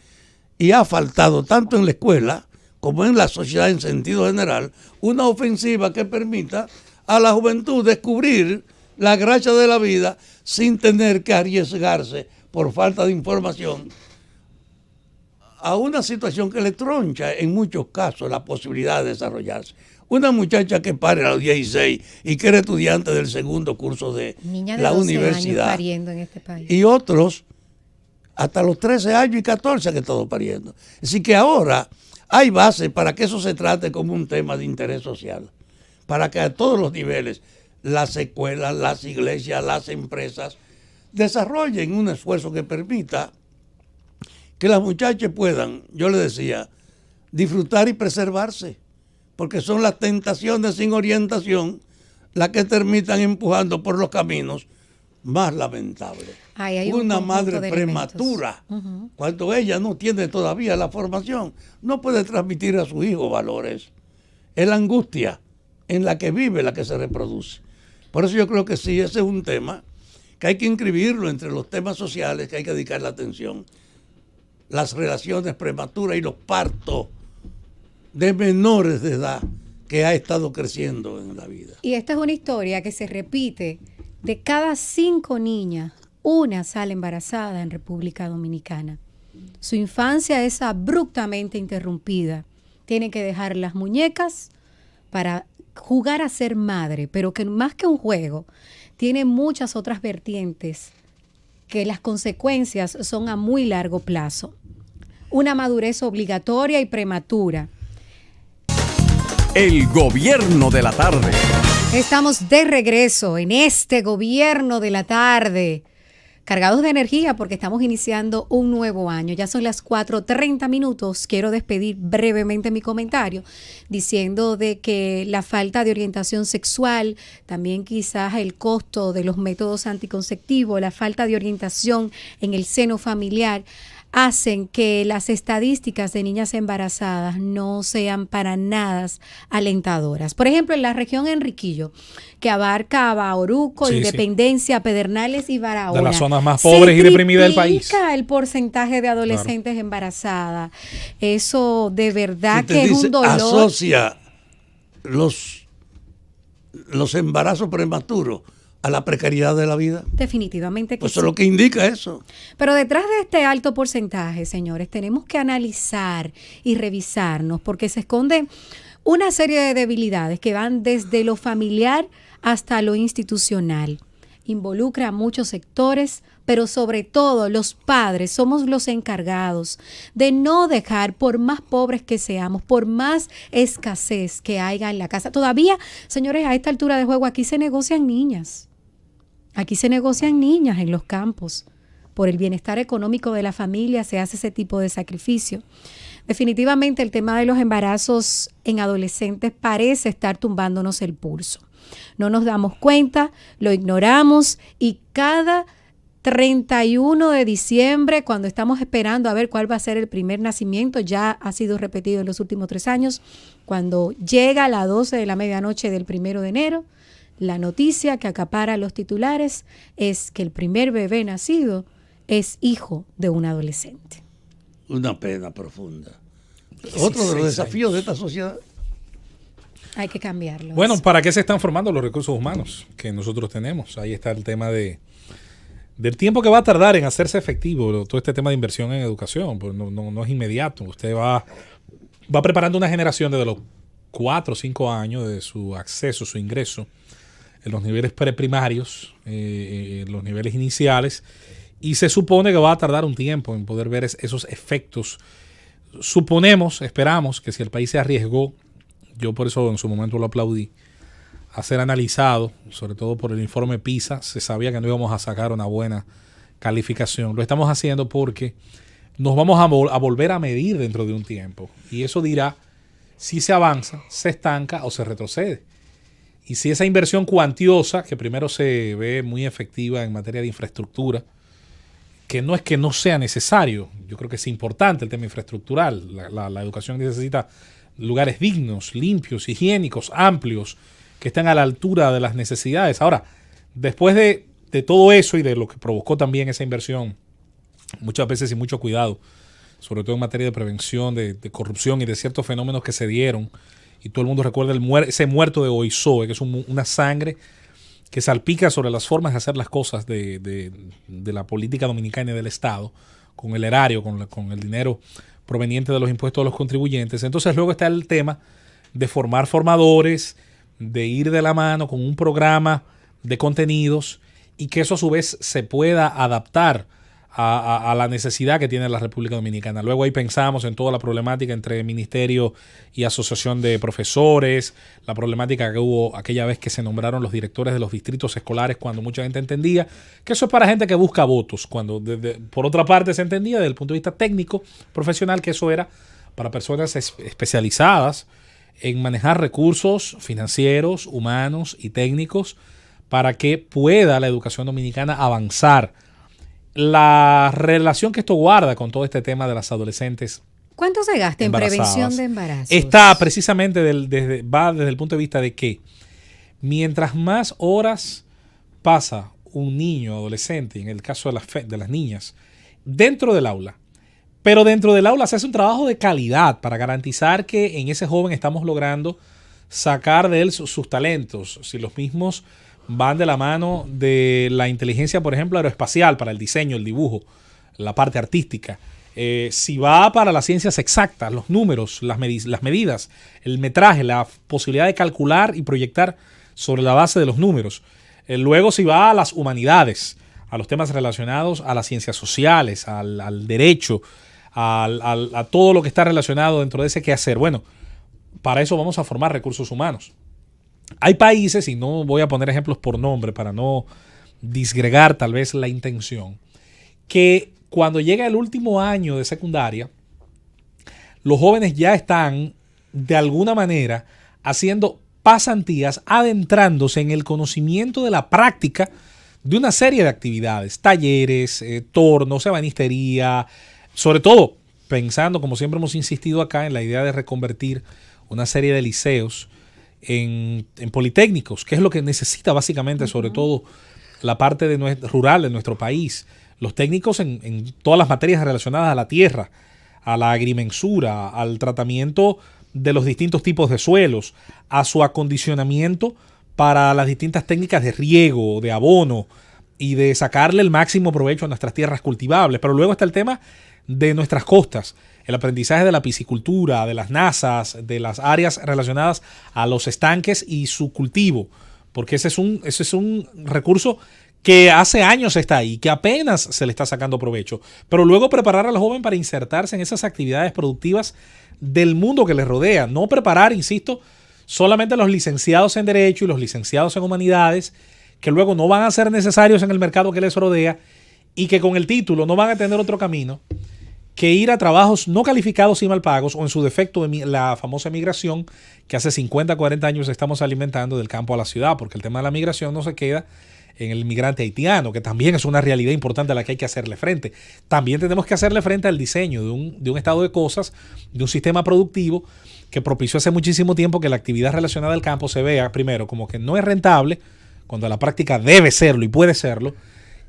Y ha faltado tanto en la escuela como en la sociedad en sentido general una ofensiva que permita a la juventud descubrir la gracia de la vida sin tener que arriesgarse por falta de información a una situación que le troncha en muchos casos la posibilidad de desarrollarse. Una muchacha que pare a los 16 y que era estudiante del segundo curso de Niña de la 12 universidad. años pariendo en este país. Y otros hasta los 13 años y 14 que estado pariendo. Así que ahora hay base para que eso se trate como un tema de interés social. Para que a todos los niveles, las escuelas, las iglesias, las empresas, desarrollen un esfuerzo que permita que las muchachas puedan, yo le decía, disfrutar y preservarse. Porque son las tentaciones sin orientación las que terminan empujando por los caminos más lamentables. Una madre prematura, cuando ella no tiene todavía la formación, no puede transmitir a su hijo valores. Es la angustia en la que vive la que se reproduce. Por eso yo creo que sí, ese es un tema que hay que inscribirlo entre los temas sociales que hay que dedicar la atención. Las relaciones prematuras y los partos de menores de edad que ha estado creciendo en la vida. Y esta es una historia que se repite. De cada 5 niñas, una sale embarazada en República Dominicana. Su infancia es abruptamente interrumpida. Tiene que dejar las muñecas para jugar a ser madre, pero que más que un juego, tiene muchas otras vertientes que las consecuencias son a muy largo plazo. Una madurez obligatoria y prematura. El gobierno de la tarde. Estamos de regreso en este gobierno de la tarde, cargados de energía porque estamos iniciando un nuevo año. Ya son las 4:30. Quiero despedir brevemente mi comentario diciendo de que la falta de orientación sexual, también quizás el costo de los métodos anticonceptivos, la falta de orientación en el seno familiar, hacen que las estadísticas de niñas embarazadas no sean para nada alentadoras. Por ejemplo, en la región Enriquillo, que abarca a Bauruco, Independencia, Pedernales y Barahona, de las zonas más pobres y deprimidas del país, el porcentaje de adolescentes embarazadas. Eso de verdad que es un dolor. Asocia los embarazos prematuros a la precariedad de la vida. Definitivamente que pues sí. Eso es lo que indica eso. Pero detrás de este alto porcentaje, señores, tenemos que analizar y revisarnos porque se esconde una serie de debilidades que van desde lo familiar hasta lo institucional. Involucra a muchos sectores, pero sobre todo los padres somos los encargados de no dejar, por más pobres que seamos, por más escasez que haya en la casa. Todavía, señores, a esta altura de juego aquí se negocian niñas. Aquí se negocian niñas en los campos. Por el bienestar económico de la familia se hace ese tipo de sacrificio. Definitivamente el tema de los embarazos en adolescentes parece estar tumbándonos el pulso. No nos damos cuenta, lo ignoramos y cada 31 de diciembre, cuando estamos esperando a ver cuál va a ser el primer nacimiento, ya ha sido repetido en los últimos 3 años, cuando llega a las 12 de la medianoche del 1 de enero, la noticia que acapara los titulares es que el primer bebé nacido es hijo de un adolescente. Una pena profunda. Otro de los desafíos de esta sociedad. Hay que cambiarlo. Bueno, ¿para qué se están formando los recursos humanos que nosotros tenemos? Ahí está el tema del tiempo que va a tardar en hacerse efectivo todo este tema de inversión en educación. Pues no es inmediato. Usted va preparando una generación desde los 4 o 5 años de su acceso, su ingreso en los niveles preprimarios, en los niveles iniciales, y se supone que va a tardar un tiempo en poder ver esos efectos. Suponemos, esperamos que si el país se arriesgó, yo por eso en su momento lo aplaudí, a ser analizado, sobre todo por el informe PISA, se sabía que no íbamos a sacar una buena calificación. Lo estamos haciendo porque nos vamos a volver a medir dentro de un tiempo, y eso dirá si se avanza, se estanca o se retrocede. Y si esa inversión cuantiosa, que primero se ve muy efectiva en materia de infraestructura, que no es que no sea necesario, yo creo que es importante el tema infraestructural. La educación necesita lugares dignos, limpios, higiénicos, amplios, que estén a la altura de las necesidades. Ahora, después de todo eso y de lo que provocó también esa inversión, muchas veces sin mucho cuidado, sobre todo en materia de prevención, de corrupción y de ciertos fenómenos que se dieron, y todo el mundo recuerda ese muerto de Oizoe, que es una sangre que salpica sobre las formas de hacer las cosas de la política dominicana y del Estado, con el erario, con el dinero proveniente de los impuestos de los contribuyentes. Entonces luego está el tema de formar formadores, de ir de la mano con un programa de contenidos, y que eso a su vez se pueda adaptar a la necesidad que tiene la República Dominicana. Luego ahí pensamos en toda la problemática entre ministerio y asociación de profesores, la problemática que hubo aquella vez que se nombraron los directores de los distritos escolares, cuando mucha gente entendía que eso es para gente que busca votos, cuando por otra parte se entendía desde el punto de vista técnico, profesional, que eso era para personas especializadas en manejar recursos financieros, humanos y técnicos para que pueda la educación dominicana avanzar. La relación que esto guarda con todo este tema de las adolescentes. ¿Cuánto se gasta en prevención de embarazos? Está precisamente va desde el punto de vista de que mientras más horas pasa un niño adolescente, en el caso de las niñas, dentro del aula, pero dentro del aula se hace un trabajo de calidad para garantizar que en ese joven estamos logrando sacar de él sus talentos. Si los mismos van de la mano de la inteligencia, por ejemplo, aeroespacial, para el diseño, el dibujo, la parte artística. Si va para las ciencias exactas, los números, las medidas, el metraje, la posibilidad de calcular y proyectar sobre la base de los números. Luego si va a las humanidades, a los temas relacionados a las ciencias sociales, al derecho, a todo lo que está relacionado dentro de ese quehacer. Bueno, para eso vamos a formar recursos humanos. Hay países, y no voy a poner ejemplos por nombre para no disgregar tal vez la intención, que cuando llega el último año de secundaria, los jóvenes ya están de alguna manera haciendo pasantías, adentrándose en el conocimiento de la práctica de una serie de actividades, talleres, tornos, ebanistería, sobre todo pensando, como siempre hemos insistido acá, en la idea de reconvertir una serie de liceos en politécnicos, que es lo que necesita básicamente, sobre todo la parte rural de nuestro país. Los técnicos en todas las materias relacionadas a la tierra, a la agrimensura, al tratamiento de los distintos tipos de suelos, a su acondicionamiento para las distintas técnicas de riego, de abono y de sacarle el máximo provecho a nuestras tierras cultivables. Pero luego está el tema de nuestras costas, el aprendizaje de la piscicultura, de las nazas, de las áreas relacionadas a los estanques y su cultivo, porque ese es un recurso que hace años está ahí, que apenas se le está sacando provecho. Pero luego preparar al joven para insertarse en esas actividades productivas del mundo que les rodea. No preparar, insisto, solamente a los licenciados en Derecho y los licenciados en Humanidades, que luego no van a ser necesarios en el mercado que les rodea y que con el título no van a tener otro camino que ir a trabajos no calificados y mal pagos, o en su defecto la famosa migración que hace 50, 40 años estamos alimentando del campo a la ciudad, porque el tema de la migración no se queda en el migrante haitiano, que también es una realidad importante a la que hay que hacerle frente. También tenemos que hacerle frente al diseño de un estado de cosas, de un sistema productivo que propició hace muchísimo tiempo que la actividad relacionada al campo se vea, primero, como que no es rentable, cuando a la práctica debe serlo y puede serlo,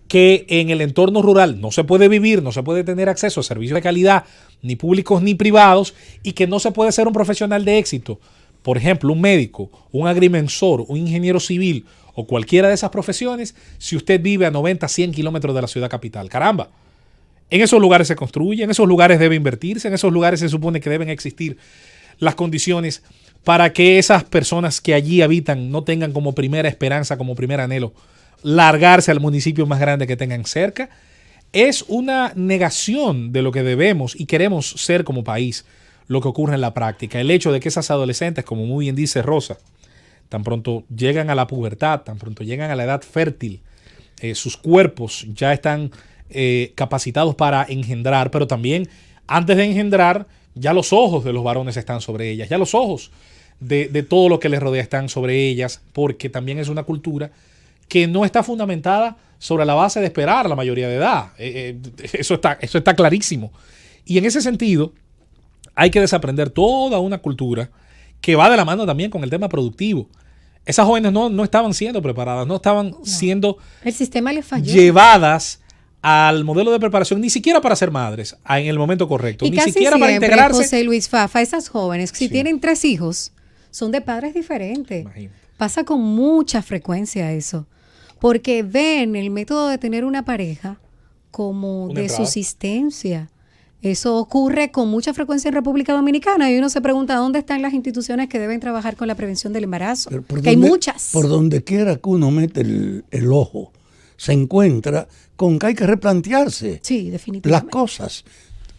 que en el entorno rural no se puede vivir, no se puede tener acceso a servicios de calidad, ni públicos ni privados, y que no se puede ser un profesional de éxito por ejemplo, un médico, un agrimensor, un ingeniero civil o cualquiera de esas profesiones si usted vive a 90, 100 kilómetros de la ciudad capital? Caramba, en esos lugares se construye, en esos lugares debe invertirse, en esos lugares se supone que deben existir las condiciones para que esas personas que allí habitan no tengan como primera esperanza, como primer anhelo, largarse al municipio más grande que tengan cerca. Es una negación de lo que debemos y queremos ser como país, lo que ocurre en la práctica. El hecho de que esas adolescentes, como muy bien dice Rosa, tan pronto llegan a la pubertad, tan pronto llegan a la edad fértil, sus cuerpos ya están capacitados para engendrar, pero también antes de engendrar, ya los ojos de los varones están sobre ellas, ya los ojos de todo lo que les rodea están sobre ellas, porque también es una cultura que no está fundamentada sobre la base de esperar la mayoría de edad. Eso está clarísimo. Y en ese sentido, hay que desaprender toda una cultura que va de la mano también con el tema productivo. Esas jóvenes no estaban siendo preparadas, no estaban siendo el sistema les falló, llevadas al modelo de preparación, ni siquiera para ser madres en el momento correcto, y ni casi siquiera para siempre, integrarse. José Luis Fafa, esas jóvenes, si Sí. tienen 3 hijos, son de padres diferentes. Imagínate. Pasa con mucha frecuencia eso, porque ven el método de tener una pareja como Una de entrada. subsistencia. Eso ocurre con mucha frecuencia en República Dominicana y uno se pregunta dónde están las instituciones que deben trabajar con la prevención del embarazo. Pero por Que hay donde- muchas. Por donde quiera que uno mete el ojo, se encuentra con que hay que replantearse Sí, las definitivamente. cosas.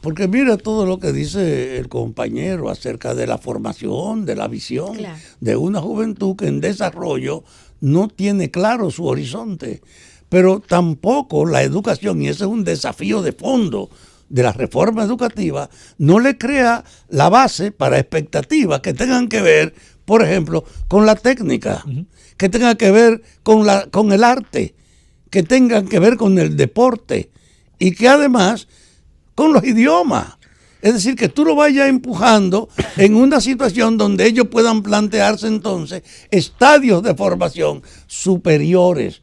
Porque mira todo lo que dice el compañero acerca de la formación, de la visión, Claro. de una juventud que en desarrollo no tiene claro su horizonte. Pero tampoco la educación, y ese es un desafío de fondo de la reforma educativa, no le crea la base para expectativas que tengan que ver, por ejemplo, con la técnica, que tengan que ver con el arte, que tengan que ver con el deporte y que además con los idiomas. Es decir, que tú lo vayas empujando en una situación donde ellos puedan plantearse entonces estadios de formación superiores.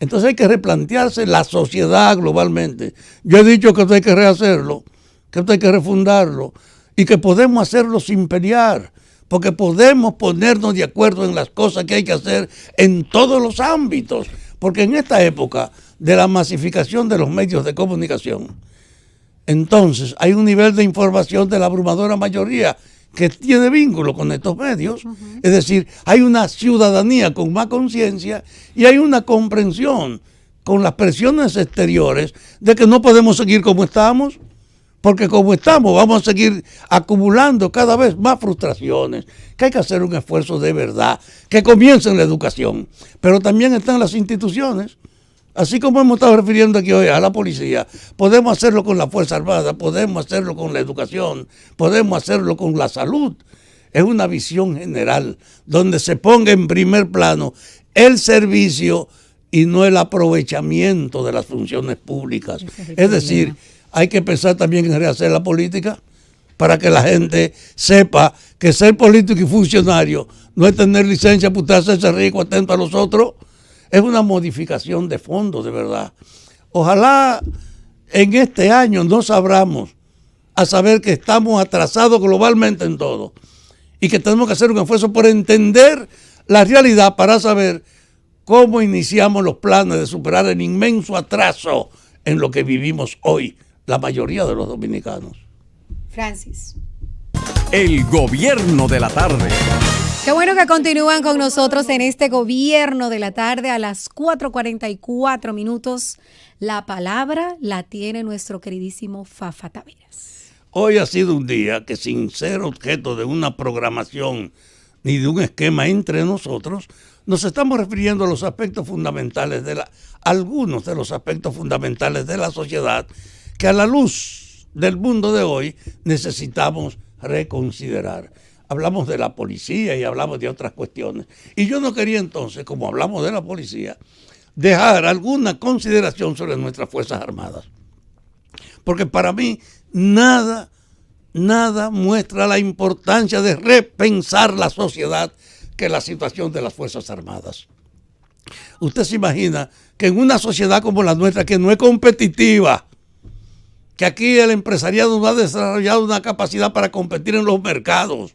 Entonces hay que replantearse la sociedad globalmente. Yo he dicho que esto hay que rehacerlo, que esto hay que refundarlo y que podemos hacerlo sin pelear, porque podemos ponernos de acuerdo en las cosas que hay que hacer en todos los ámbitos, porque en esta época de la masificación de los medios de comunicación, entonces hay un nivel de información de la abrumadora mayoría que tiene vínculo con estos medios. Es decir, hay una ciudadanía con más conciencia y hay una comprensión con las presiones exteriores de que no podemos seguir como estamos, porque como estamos vamos a seguir acumulando cada vez más frustraciones, que hay que hacer un esfuerzo de verdad, que comience en la educación, pero también están las instituciones. Así como hemos estado refiriendo aquí hoy a la policía, podemos hacerlo con la Fuerza Armada, podemos hacerlo con la educación, podemos hacerlo con la salud. Es una visión general donde se ponga en primer plano el servicio y no el aprovechamiento de las funciones públicas. Es decir, hay que pensar también en rehacer la política para que la gente sepa que ser político y funcionario no es tener licencia para usted hacerse rico atento a los otros. Es una modificación de fondo, de verdad. Ojalá en este año nos abramos a saber que estamos atrasados globalmente en todo y que tenemos que hacer un esfuerzo por entender la realidad para saber cómo iniciamos los planes de superar el inmenso atraso en lo que vivimos hoy, la mayoría de los dominicanos. Francis. El gobierno de la tarde. Qué bueno que continúan con nosotros en este gobierno de la tarde a las 4:44 minutos. La palabra la tiene nuestro queridísimo Fafa Taveras. Hoy ha sido un día que sin ser objeto de una programación ni de un esquema entre nosotros, nos estamos refiriendo a los aspectos fundamentales algunos de los aspectos fundamentales de la sociedad que a la luz del mundo de hoy necesitamos reconsiderar. Hablamos de la policía y hablamos de otras cuestiones. Y yo no quería entonces, como hablamos de la policía, dejar alguna consideración sobre nuestras Fuerzas Armadas. Porque para mí nada muestra la importancia de repensar la sociedad que la situación de las Fuerzas Armadas. Usted se imagina que en una sociedad como la nuestra, que no es competitiva, que aquí el empresariado no ha desarrollado una capacidad para competir en los mercados,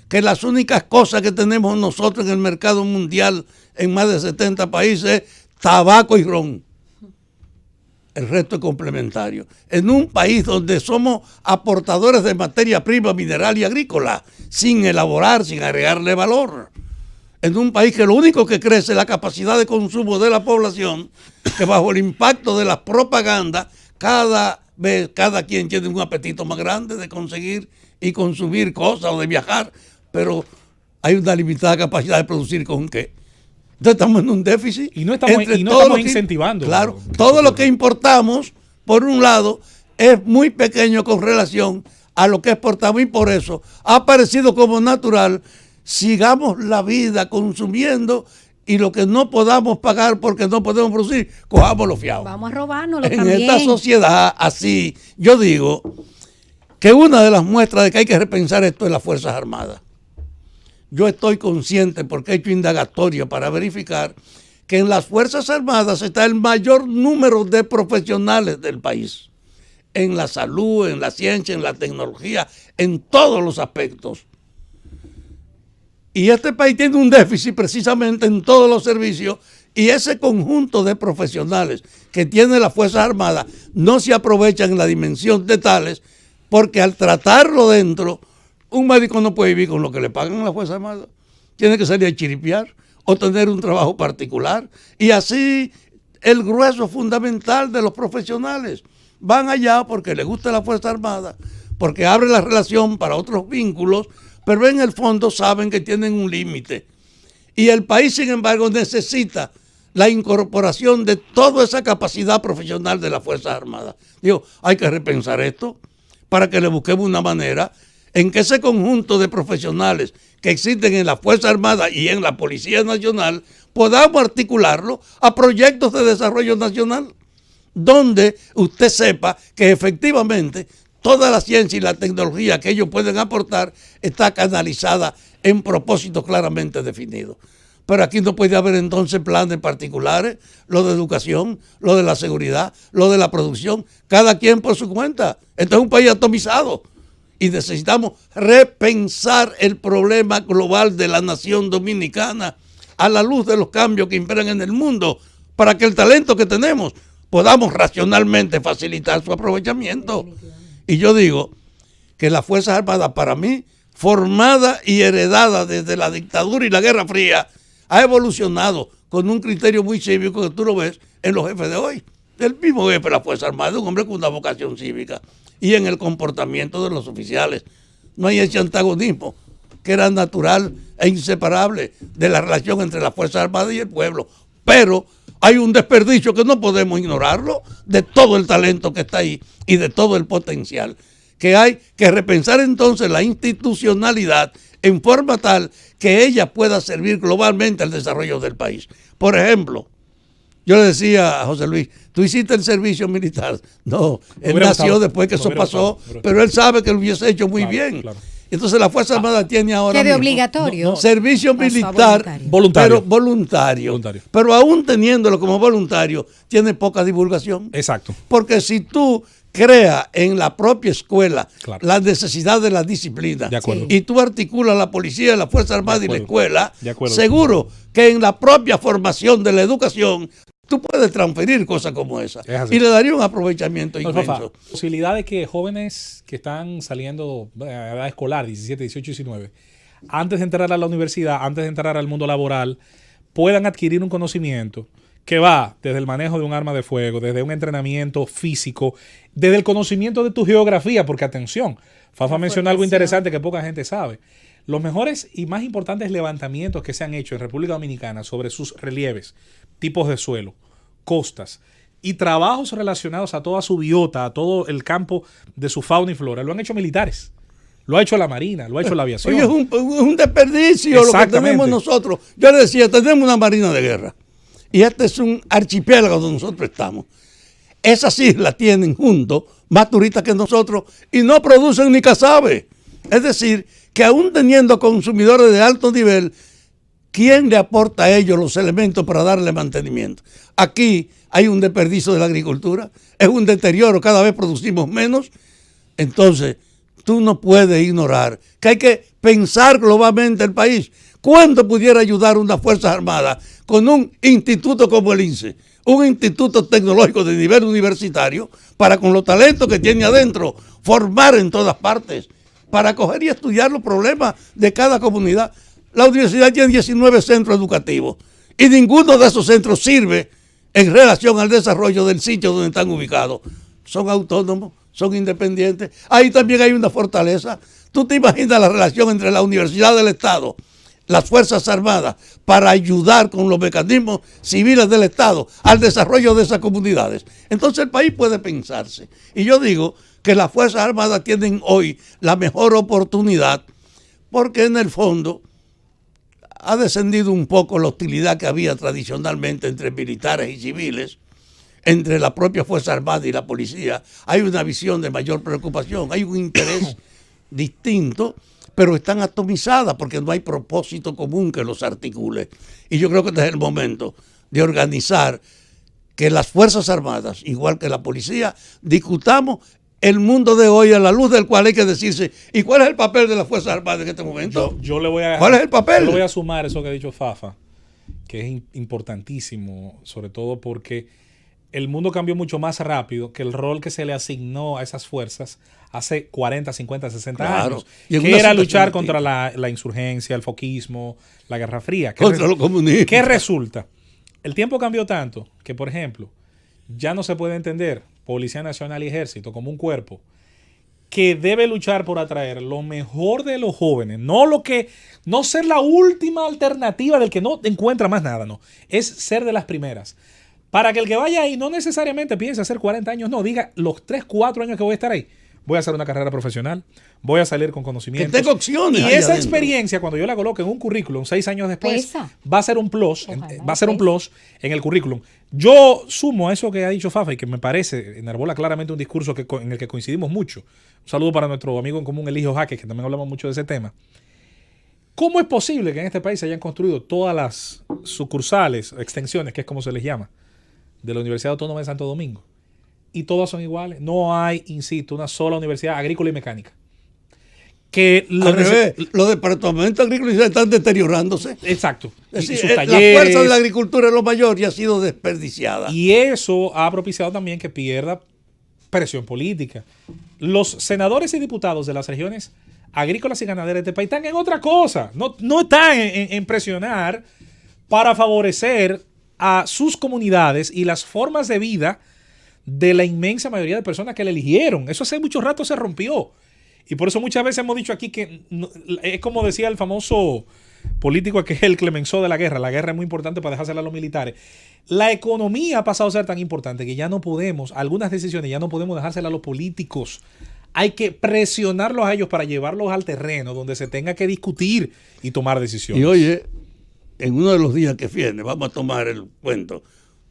que las únicas cosas que tenemos nosotros en el mercado mundial en más de 70 países es tabaco y ron. El resto es complementario. En un país donde somos aportadores de materia prima mineral y agrícola, sin elaborar, sin agregarle valor. En un país que lo único que crece es la capacidad de consumo de la población, que bajo el impacto de las propagandas, cada vez cada quien tiene un apetito más grande de conseguir y consumir cosas o de viajar, pero hay una limitada capacidad de producir con qué. Entonces estamos en un déficit. Y no estamos incentivando. Claro, todo lo que importamos, por un lado, es muy pequeño con relación a lo que exportamos y por eso ha parecido como natural, sigamos la vida consumiendo y lo que no podamos pagar porque no podemos producir, cojámoslo fiado. Vamos a robárnoslo en también. esta sociedad así, yo digo que una de las muestras de que hay que repensar esto es las Fuerzas Armadas. Yo estoy consciente, porque he hecho indagatoria para verificar, que en las Fuerzas Armadas está el mayor número de profesionales del país. En la salud, en la ciencia, en la tecnología, en todos los aspectos. Y este país tiene un déficit precisamente en todos los servicios, y ese conjunto de profesionales que tiene las Fuerzas Armadas no se aprovechan en la dimensión de tales, porque al tratarlo dentro, un médico no puede vivir con lo que le pagan a las Fuerzas Armadas. Tiene que salir a chiripiar o tener un trabajo particular. Y así el grueso fundamental de los profesionales van allá porque les gusta la Fuerza Armada, porque abre la relación para otros vínculos, pero en el fondo saben que tienen un límite. Y el país, sin embargo, necesita la incorporación de toda esa capacidad profesional de las Fuerzas Armadas. Digo, hay que repensar esto para que le busquemos una manera en que ese conjunto de profesionales que existen en la Fuerza Armada y en la Policía Nacional podamos articularlo a proyectos de desarrollo nacional, donde usted sepa que efectivamente toda la ciencia y la tecnología que ellos pueden aportar está canalizada en propósitos claramente definidos. Pero aquí no puede haber entonces planes particulares, lo de educación, lo de la seguridad, lo de la producción, cada quien por su cuenta. Este es un país atomizado y necesitamos repensar el problema global de la nación dominicana a la luz de los cambios que imperan en el mundo, para que el talento que tenemos podamos racionalmente facilitar su aprovechamiento. Y yo digo que las Fuerzas Armadas, para mí, formada y heredada desde la dictadura y la Guerra Fría, ha evolucionado con un criterio muy cívico que tú lo ves en los jefes de hoy. El mismo jefe de la Fuerza Armada es un hombre con una vocación cívica, y en el comportamiento de los oficiales. No hay ese antagonismo que era natural e inseparable de la relación entre las Fuerzas Armadas y el pueblo. Pero hay un desperdicio que no podemos ignorarlo de todo el talento que está ahí y de todo el potencial. Que hay que repensar entonces la institucionalidad en forma tal que ella pueda servir globalmente al desarrollo del país. Por ejemplo, yo le decía a José Luis, tú hiciste el servicio militar. No, él nació después que eso pasó, pero él sabe que lo hubiese hecho muy bien. Claro. Entonces la Fuerza Armada tiene ahora mismo obligatorio servicio militar voluntario. Pero voluntario. Pero aún teniéndolo como voluntario, tiene poca divulgación. Exacto. Porque si tú creas en la propia escuela la necesidad de la disciplina y tú articulas la policía, la Fuerza Armada y la escuela, seguro que en la propia formación de la educación tú puedes transferir cosas como esa y le daría un aprovechamiento inmenso. Posibilidad de que jóvenes que están saliendo a edad escolar, 17, 18, 19, antes de entrar a la universidad, antes de entrar al mundo laboral, puedan adquirir un conocimiento que va desde el manejo de un arma de fuego, desde un entrenamiento físico, desde el conocimiento de tu geografía, porque atención, Fafa mencionó algo interesante que poca gente sabe. Los mejores y más importantes levantamientos que se han hecho en República Dominicana sobre sus relieves, tipos de suelo, costas y trabajos relacionados a toda su biota, a todo el campo de su fauna y flora, lo han hecho militares. Lo ha hecho la Marina, lo ha hecho la aviación. Oye, es un desperdicio lo que tenemos nosotros. Yo le decía, tenemos una Marina de guerra. Y este es un archipiélago donde nosotros estamos. Esas islas tienen juntos más turistas que nosotros y no producen ni casabe. Es decir, que aún teniendo consumidores de alto nivel, ¿quién le aporta a ellos los elementos para darle mantenimiento? Aquí hay un desperdicio de la agricultura, es un deterioro, cada vez producimos menos. Entonces, tú no puedes ignorar que hay que pensar globalmente el país. ¿Cuánto pudiera ayudar una Fuerzas Armadas con un instituto como el INSE? Un instituto tecnológico de nivel universitario para, con los talentos que tiene adentro, formar en todas partes, para coger y estudiar los problemas de cada comunidad. La universidad tiene 19 centros educativos y ninguno de esos centros sirve en relación al desarrollo del sitio donde están ubicados. Son autónomos, son independientes. Ahí también hay una fortaleza. ¿Tú te imaginas la relación entre la Universidad del Estado, las Fuerzas Armadas, para ayudar con los mecanismos civiles del Estado al desarrollo de esas comunidades? Entonces el país puede pensarse. Y yo digo que las Fuerzas Armadas tienen hoy la mejor oportunidad porque en el fondo ha descendido un poco la hostilidad que había tradicionalmente entre militares y civiles, entre la propia Fuerza Armada y la policía. Hay una visión de mayor preocupación, hay un interés distinto, pero están atomizadas porque no hay propósito común que los articule. Y yo creo que este es el momento de organizar que las Fuerzas Armadas, igual que la policía, discutamos el mundo de hoy a la luz del cual hay que decirse, ¿y cuál es el papel de las Fuerzas Armadas en este momento? Yo le voy a, ¿Cuál es el papel? Yo le voy a sumar eso que ha dicho Fafa, que es importantísimo, sobre todo porque el mundo cambió mucho más rápido que el rol que se le asignó a esas fuerzas hace 40, 50, 60 años, que era luchar contra la insurgencia, el foquismo, la Guerra Fría. Contra los comunistas. ¿Qué resulta? El tiempo cambió tanto que, por ejemplo, ya no se puede entender Policía Nacional y Ejército como un cuerpo que debe luchar por atraer lo mejor de los jóvenes, no ser la última alternativa del que no encuentra más nada, no, es ser de las primeras. Para que el que vaya ahí no necesariamente piense hacer 40 años, no, diga los 3, 4 años que voy a estar ahí, voy a hacer una carrera profesional, voy a salir con conocimientos. Que tengo opciones. Y esa experiencia, cuando yo la coloque en un currículum 6 años después, va a ser un plus, en el currículum. Yo sumo a eso que ha dicho Fafa y que me parece, enarbola claramente un discurso en el que coincidimos mucho. Un saludo para nuestro amigo en común, Eligio Jaques, que también hablamos mucho de ese tema. ¿Cómo es posible que en este país se hayan construido todas las sucursales, extensiones, que es como se les llama, de la Universidad Autónoma de Santo Domingo? Y todas son iguales. No hay, insisto, una sola universidad agrícola y mecánica. Al revés, los departamentos agrícolas están deteriorándose. Exacto. Es decir, la fuerza de la agricultura es lo mayor y ha sido desperdiciada. Y eso ha propiciado también que pierda presión política. Los senadores y diputados de las regiones agrícolas y ganaderas de este país están en otra cosa. No están en presionar para favorecer a sus comunidades y las formas de vida de la inmensa mayoría de personas que le eligieron. Eso hace mucho rato se rompió. Y por eso muchas veces hemos dicho aquí que es como decía el famoso político que es el Clemenceau de la guerra. La guerra es muy importante para dejársela a los militares. La economía ha pasado a ser tan importante que ya no podemos, algunas decisiones ya no podemos dejárselas a los políticos. Hay que presionarlos a ellos para llevarlos al terreno donde se tenga que discutir y tomar decisiones. Y oye, en uno de los días que viene vamos a tomar el cuento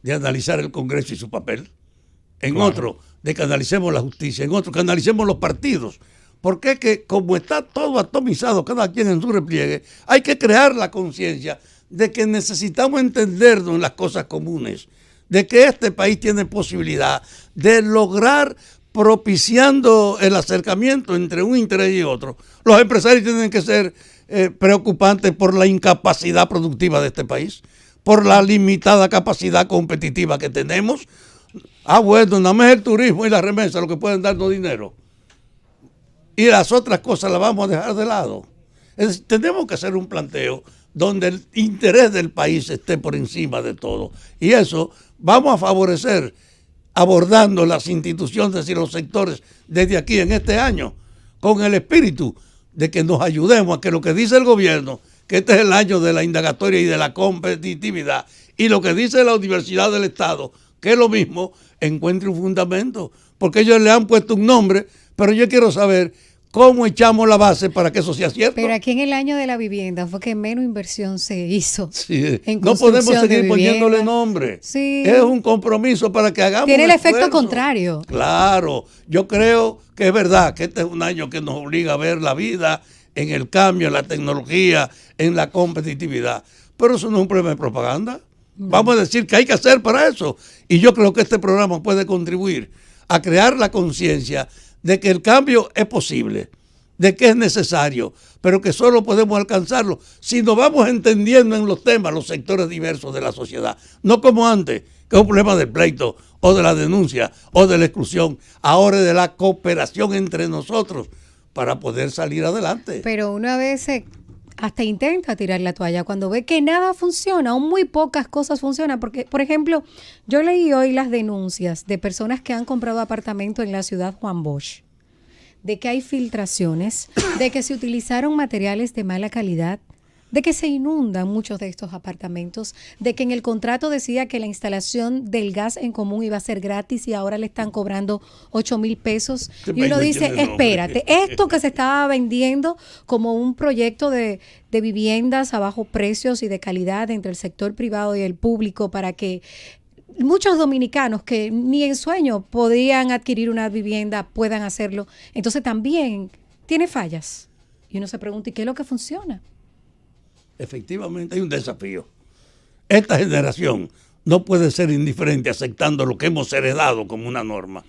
de analizar el Congreso y su papel. En otro, de que analicemos la justicia. En otro, que analicemos los partidos. Porque es que como está todo atomizado, cada quien en su repliegue, hay que crear la conciencia de que necesitamos entendernos en las cosas comunes, de que este país tiene posibilidad de lograr propiciando el acercamiento entre un interés y otro. Los empresarios tienen que ser preocupantes por la incapacidad productiva de este país, por la limitada capacidad competitiva que tenemos. Bueno, nada más el turismo y la remesa lo que pueden darnos dinero. Y las otras cosas las vamos a dejar de lado. Es decir, tenemos que hacer un planteo donde el interés del país esté por encima de todo. Y eso vamos a favorecer abordando las instituciones y los sectores desde aquí en este año, con el espíritu de que nos ayudemos a que lo que dice el gobierno, que este es el año de la indagatoria y de la competitividad, y lo que dice la Universidad del Estado, que es lo mismo, encuentre un fundamento. Porque ellos le han puesto un nombre, pero yo quiero saber cómo echamos la base para que eso sea cierto. Pero aquí en el año de la vivienda fue que menos inversión se hizo. Sí, no podemos seguir poniéndole nombre. Sí. Es un compromiso para que hagamos. Tiene el efecto contrario. Claro, yo creo que es verdad que este es un año que nos obliga a ver la vida en el cambio, en la tecnología, en la competitividad. Pero eso no es un problema de propaganda. No. Vamos a decir que hay que hacer para eso. Y yo creo que este programa puede contribuir a crear la conciencia de que el cambio es posible, de que es necesario, pero que solo podemos alcanzarlo si nos vamos entendiendo en los temas, los sectores diversos de la sociedad. No como antes, que es un problema del pleito o de la denuncia o de la exclusión, ahora es de la cooperación entre nosotros para poder salir adelante. Pero una vez hasta intenta tirar la toalla cuando ve que nada funciona o muy pocas cosas funcionan. Porque, por ejemplo, yo leí hoy las denuncias de personas que han comprado apartamentos en la ciudad Juan Bosch, de que hay filtraciones, de que se utilizaron materiales de mala calidad, de que se inundan muchos de estos apartamentos, de que en el contrato decía que la instalación del gas en común iba a ser gratis y ahora le están cobrando 8,000 pesos. Y uno dice, espérate, esto que se estaba vendiendo como un proyecto de viviendas a bajos precios y de calidad entre el sector privado y el público para que muchos dominicanos que ni en sueño podían adquirir una vivienda puedan hacerlo. Entonces también tiene fallas. Y uno se pregunta, ¿y qué es lo que funciona? Efectivamente hay un desafío. Esta generación no puede ser indiferente aceptando lo que hemos heredado como una norma.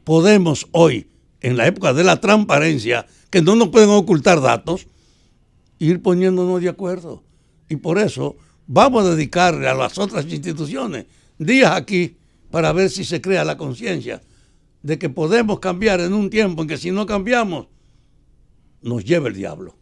Podemos hoy, en la época de la transparencia, que no nos pueden ocultar datos, ir poniéndonos de acuerdo. Y por eso vamos a dedicarle a las otras instituciones días aquí para ver si se crea la conciencia de que podemos cambiar en un tiempo en que si no cambiamos, nos lleva el diablo.